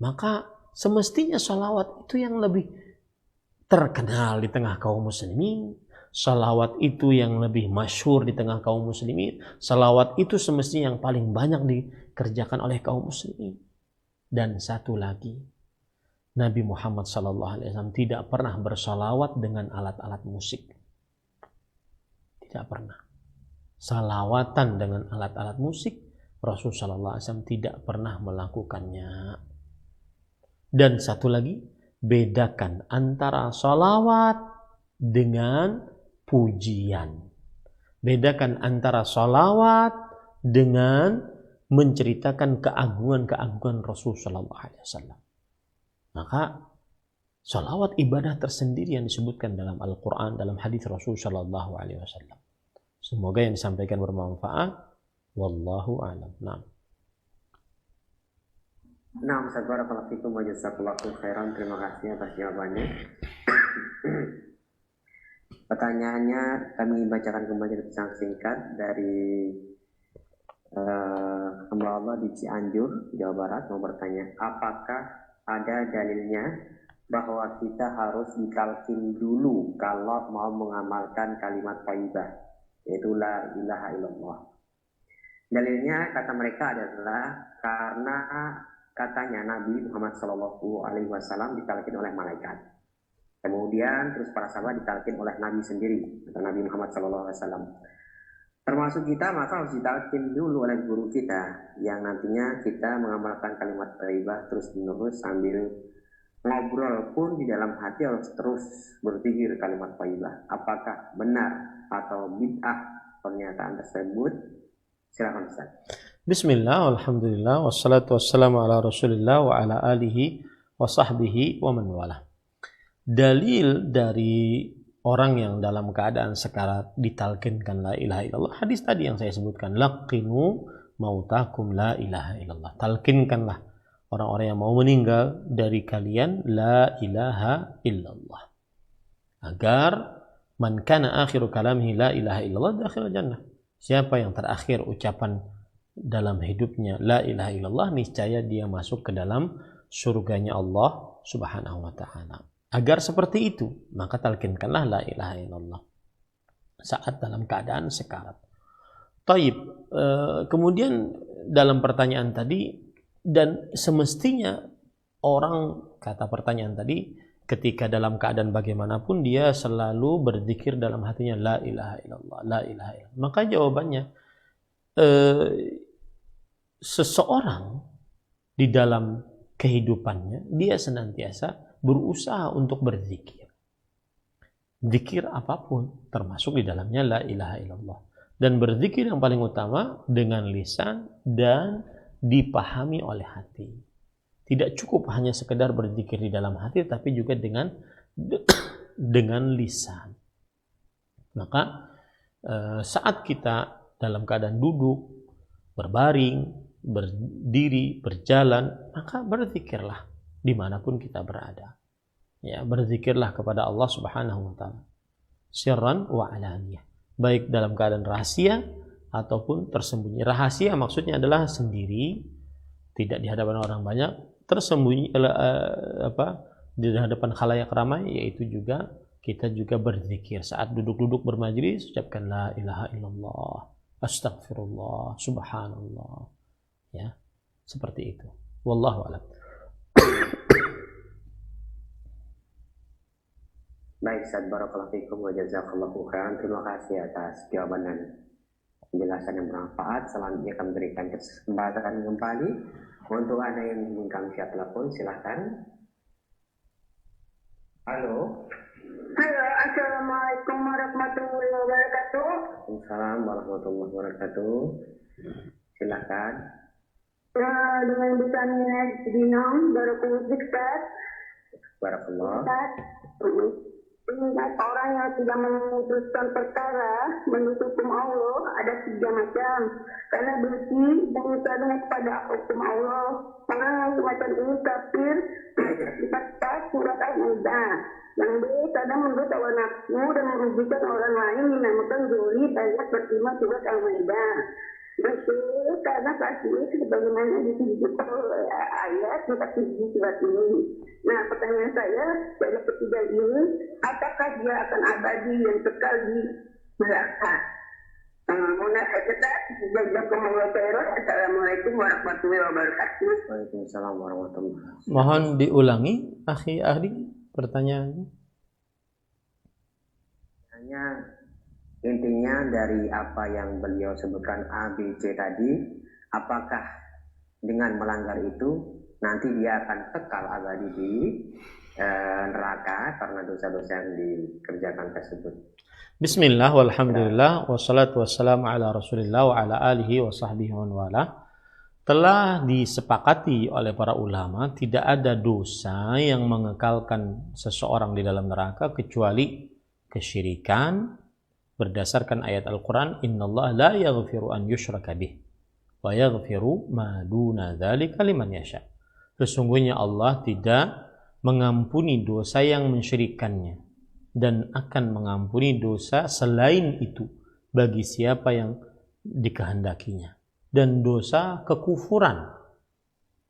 maka semestinya salawat itu yang lebih terkenal di tengah kaum muslimin. Salawat itu yang lebih masyhur di tengah kaum muslimin. Salawat itu semestinya yang paling banyak dikerjakan oleh kaum muslimin. Dan satu lagi, Nabi Muhammad SAW tidak pernah bersalawat dengan alat-alat musik. Tidak pernah. Salawatan dengan alat-alat musik, Rasulullah SAW tidak pernah melakukannya. Dan satu lagi, bedakan antara salawat dengan pujian. Bedakan antara salawat dengan menceritakan keagungan-keagungan Rasulullah SAW. Maka salawat ibadah tersendiri yang disebutkan dalam Al-Quran, dalam hadis Rasulullah SAW. Semoga yang disampaikan bermanfaat. Wallahu a'lam. Nah, Ustaz, barakallahu fikum wa jazakallahu khairan. Terima kasih atas jawabannya. Pertanyaannya kami bacakan kembali pesan singkat dari hamba Allah di Cianjur, Jawa Barat, mau bertanya, apakah ada dalilnya bahwa kita harus ditalkin dulu kalau mau mengamalkan kalimat thayyibah, yaitu la ilaha illallah? Dalilnya kata mereka adalah karena katanya Nabi Muhammad SAW ditalkin oleh malaikat. Kemudian terus para sahabat ditalkin oleh Nabi sendiri, atau Nabi Muhammad SAW. Termasuk kita, maka harus ditalkin dulu oleh guru kita, yang nantinya kita mengamalkan kalimat thayyibah terus menerus sambil ngobrol pun di dalam hati harus terus berpikir kalimat thayyibah. Apakah benar atau bid'ah pernyataan tersebut? Silakan Ustaz. Bismillah, alhamdulillah, wassalatu wassalamu ala rasulillah wa ala alihi wa sahbihi wa man wala. Dalil dari orang yang dalam keadaan sekarat ditalkinkan la ilaha illallah, hadis tadi yang saya sebutkan, laqinu mautakum la ilaha illallah. Talkinkanlah orang-orang yang mau meninggal dari kalian la ilaha illallah, agar man kana akhiru kalamihi la ilaha illallah dakhil jannah. Siapa yang terakhir ucapan dalam hidupnya la ilaha illallah, niscaya dia masuk ke dalam surganya Allah Subhanahu wa taala. Agar seperti itu, maka talkinkanlah la ilaha illallah saat dalam keadaan sekarat. Taib. Kemudian dalam pertanyaan tadi, dan semestinya orang, kata pertanyaan tadi, ketika dalam keadaan bagaimanapun dia selalu berzikir dalam hatinya la ilaha illallah, la ilaha illallah. Maka jawabannya, seseorang di dalam kehidupannya dia senantiasa berusaha untuk berzikir. Zikir apapun termasuk di dalamnya la ilaha illallah. Dan berzikir yang paling utama dengan lisan dan dipahami oleh hati. Tidak cukup hanya sekedar berzikir di dalam hati, tapi juga dengan lisan. Maka saat kita dalam keadaan duduk, berbaring, berdiri, berjalan, maka berzikirlah dimanapun kita berada. Ya, berzikirlah kepada Allah Subhanahu wa taala sirran wa alaniyah, baik dalam keadaan rahasia ataupun tersembunyi. Rahasia maksudnya adalah sendiri, tidak di hadapan orang banyak, tersembunyi di hadapan khalayak ramai, yaitu juga kita juga berzikir saat duduk-duduk bermajlis, ucapkan la ilaha illallah, astagfirullah, subhanallah, ya, seperti itu. Wallahu a'lam. Baik, Ustaz, barakallahu fikum wa jazakallahu khairan. Terima kasih atas jawabannya. penjelasan yang bermanfaat. Selanjutnya kami berikan kesempatan kembali untuk Anda yang menginginkan via telepon, silahkan. Halo. Halo, assalamualaikum warahmatullahi wabarakatuh. Waalaikumsalam warahmatullahi wabarakatuh. Silahkan. Dengan Busanina Dinong, Barakullah Ustaz. Barakallah. Ustaz, ingat orang yang tidak memutuskan perkara menurut hukum Allah ada 3 macam. Karena benci dan usaha kepada hukum Allah. Orang yang semacam ini kafir kita surat Al-Maidah. Yang B, kadang menurut hawa nafsu dan merugikan orang lain dinamakan zoli banyak berterima surat Al-Maidah. Betul, karena kasih sebagaimana disebutkan oleh ayat 47 surat ini. Nah, pertanyaan saya dari ketiga ini, apakah dia akan abadi yang kekal di neraka? Assalamualaikum warahmatullahi wabarakatuh. Waalaikumsalam warahmatullahi wabarakatuh. Mohon diulangi, akhi Ahdi, pertanyaannya. Intinya dari apa yang beliau sebutkan A, B, C tadi, apakah dengan melanggar itu nanti dia akan kekal abadi di neraka karena dosa-dosa yang dikerjakan tersebut? Bismillah, walhamdulillah, wassalatu wassalamu ala rasulillah wa ala alihi wa sahbihi wa wala. Telah disepakati oleh para ulama tidak ada dosa yang mengekalkan seseorang di dalam neraka kecuali kesyirikan, berdasarkan ayat Al-Quran, innallaha la yaghfiru an yushraka bih wa yaghfiru ma duna dzalika liman yasha. Sesungguhnya Allah tidak mengampuni dosa yang mensyirikkannya dan akan mengampuni dosa selain itu bagi siapa yang dikehendakinya. Dan dosa kekufuran,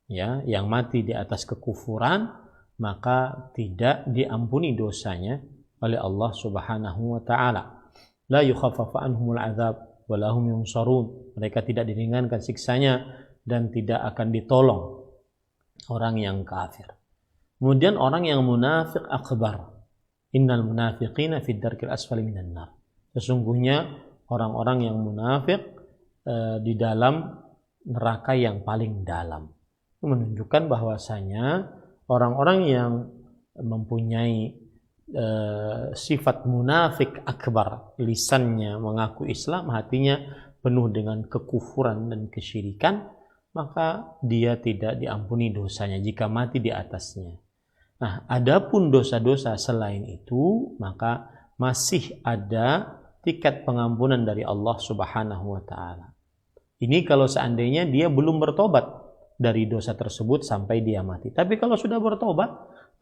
ya, yang mati di atas kekufuran maka tidak diampuni dosanya oleh Allah Subhanahu wa taala. La yukhaffafu anhumul azab wa lahum yunsarun. Mereka tidak diringankan siksanya dan tidak akan ditolong orang yang kafir. Kemudian orang yang munafik akbar, innal munafiqina fid darkil asfali minan nar. Sesungguhnya orang-orang yang munafik di dalam neraka yang paling dalam. Itu menunjukkan bahwasanya orang-orang yang mempunyai sifat munafik akbar, lisannya mengaku Islam, hatinya penuh dengan kekufuran dan kesyirikan, maka dia tidak diampuni dosanya jika mati di atasnya. Nah, adapun dosa-dosa selain itu, maka masih ada tiket pengampunan dari Allah Subhanahu wa taala. Ini kalau seandainya dia belum bertobat dari dosa tersebut sampai dia mati. Tapi kalau sudah bertobat,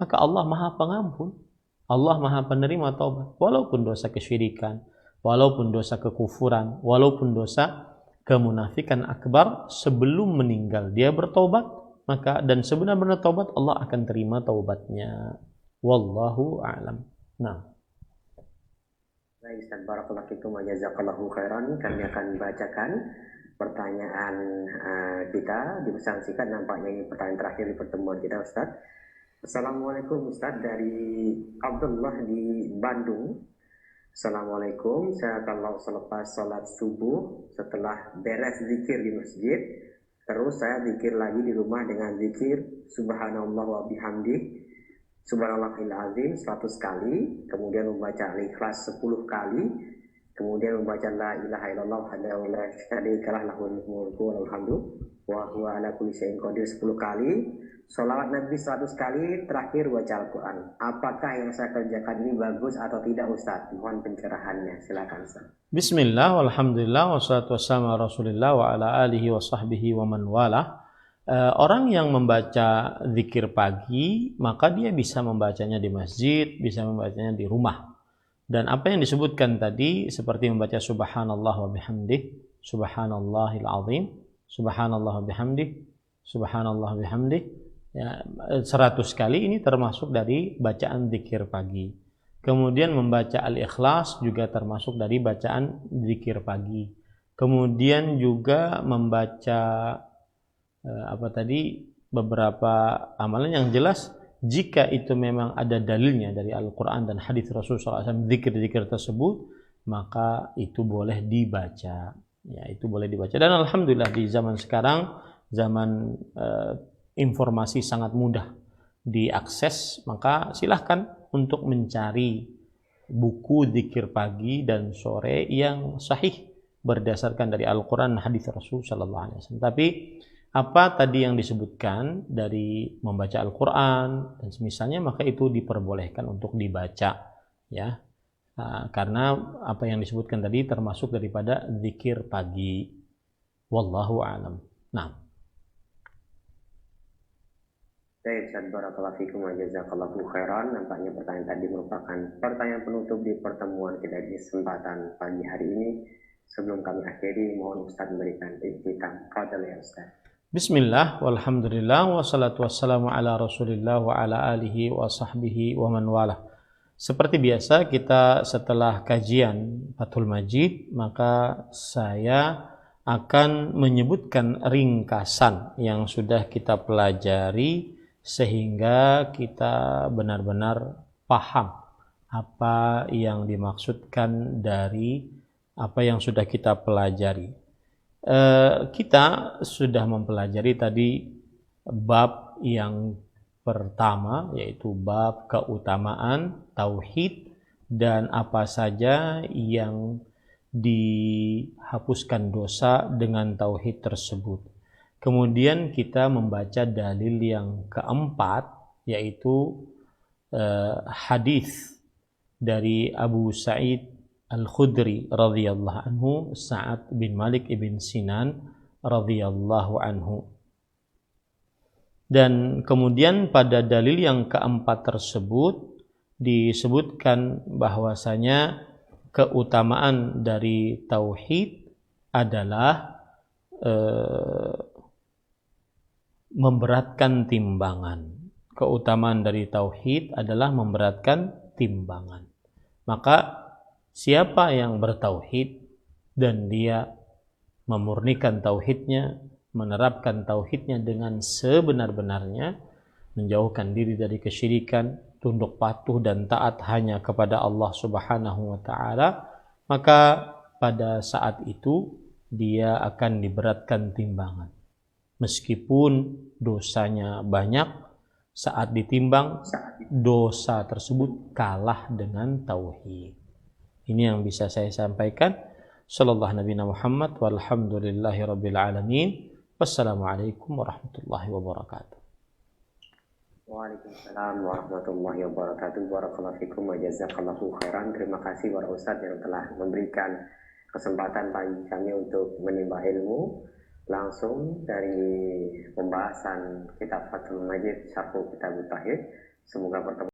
maka Allah Maha Pengampun. Allah Maha Penerima taubat, walaupun dosa kesyirikan, walaupun dosa kekufuran, walaupun dosa kemunafikan akbar, sebelum meninggal dia bertobat, maka dan sebenar-benar taubat, Allah akan terima taubatnya. Wallahu a'lam. Nah. Baik, Ustaz, barakallahu fikum wa jazakallahu khairan. Kami akan bacakan pertanyaan kita di pesan singkat. Nampaknya ini pertanyaan terakhir di pertemuan kita, Ustaz. Assalamualaikum Ustaz, dari Abdullah di Bandung. Assalamualaikum, saya kalau selepas sholat subuh setelah beres zikir di masjid, terus saya zikir lagi di rumah dengan zikir subhanallah wa bihamdi subhanallahil azim 100 kali, kemudian membaca al-ikhlas 10 kali, kemudian membaca la ilaha illallah wahdahu la syarika lah lahul mulku wa lahul hamdu wa huwa ala kulli syai'in qadir 10 kali. Sholawat Nabi 100 kali, terakhir baca Al-Quran. Apakah yang saya kerjakan ini bagus atau tidak, Ustaz? Mohon pencerahannya, silakan Ustaz. Bismillah, walhamdulillah, wassalatu wassalamu ala rasulillah wa ala alihi wa sahbihi wa man wala. Orang yang membaca zikir pagi, maka dia bisa membacanya di masjid, bisa membacanya di rumah. Dan apa yang disebutkan tadi, seperti membaca subhanallah wa bihamdih, subhanallahil azim, subhanallah wa bihamdih, subhanallah wa bihamdih, ya, 100 kali ini termasuk dari bacaan zikir pagi. Kemudian membaca al-ikhlas juga termasuk dari bacaan zikir pagi. Kemudian juga membaca beberapa amalan yang jelas, jika itu memang ada dalilnya dari Al-Quran dan hadis Rasulullah SAW, zikir-zikir tersebut, maka itu boleh dibaca. Ya, itu boleh dibaca. Dan alhamdulillah di zaman sekarang, zaman informasi sangat mudah diakses, maka silahkan untuk mencari buku zikir pagi dan sore yang sahih berdasarkan dari Al-Quran dan hadis Rasul Sallallahu Alaihi Wasallam. Tapi apa tadi yang disebutkan dari membaca Al-Quran dan semisalnya, maka itu diperbolehkan untuk dibaca, ya. Karena apa yang disebutkan tadi termasuk daripada zikir pagi. Wallahu a'lam. Nah. Baik, Ustaz, barakallahu fikum wa jazakallahu khairan. Nampaknya pertanyaan tadi merupakan pertanyaan penutup di pertemuan kita di kesempatan pagi hari ini. Sebelum kami akhiri, mohon Ustaz memberikan iktitam. Fadhal ya Ustaz. Bismillah, walhamdulillah, wassalatu wassalamu ala rasulillah wa ala alihi wa sahbihi wa man walah. Seperti biasa, kita setelah kajian Fathul Majid, maka saya akan menyebutkan ringkasan yang sudah kita pelajari sehingga kita benar-benar paham apa yang dimaksudkan dari apa yang sudah kita pelajari. Kita sudah mempelajari tadi bab yang pertama, yaitu bab keutamaan tauhid dan apa saja yang dihapuskan dosa dengan tauhid tersebut. Kemudian kita membaca dalil yang keempat, yaitu hadis dari Abu Sa'id Al-Khudri radhiyallahu anhu, Sa'ad bin Malik ibn Sinan radhiyallahu anhu. Dan kemudian pada dalil yang keempat tersebut disebutkan bahwasanya keutamaan dari tauhid adalah memberatkan timbangan. Keutamaan dari tauhid adalah memberatkan timbangan. Maka siapa yang bertauhid dan dia memurnikan tauhidnya, menerapkan tauhidnya dengan sebenar-benarnya, menjauhkan diri dari kesyirikan, tunduk patuh dan taat hanya kepada Allah Subhanahu wa taala, maka pada saat itu dia akan diberatkan timbangan. Meskipun dosanya banyak, saat ditimbang dosa tersebut kalah dengan tauhid. Ini yang bisa saya sampaikan. Sallallahu Nabi Muhammad walhamdulillahi rabbil alamin. Wassalamualaikum warahmatullahi wabarakatuh. Waalaikumsalam warahmatullahi wabarakatuh. Barakallahu fikum wa jazakallahu khairan. Terima kasih para ustaz yang telah memberikan kesempatan bagi kami untuk menimba ilmu langsung dari pembahasan kitab Fathul Majid Syarh Kitab Tauhid. Semoga pertemuan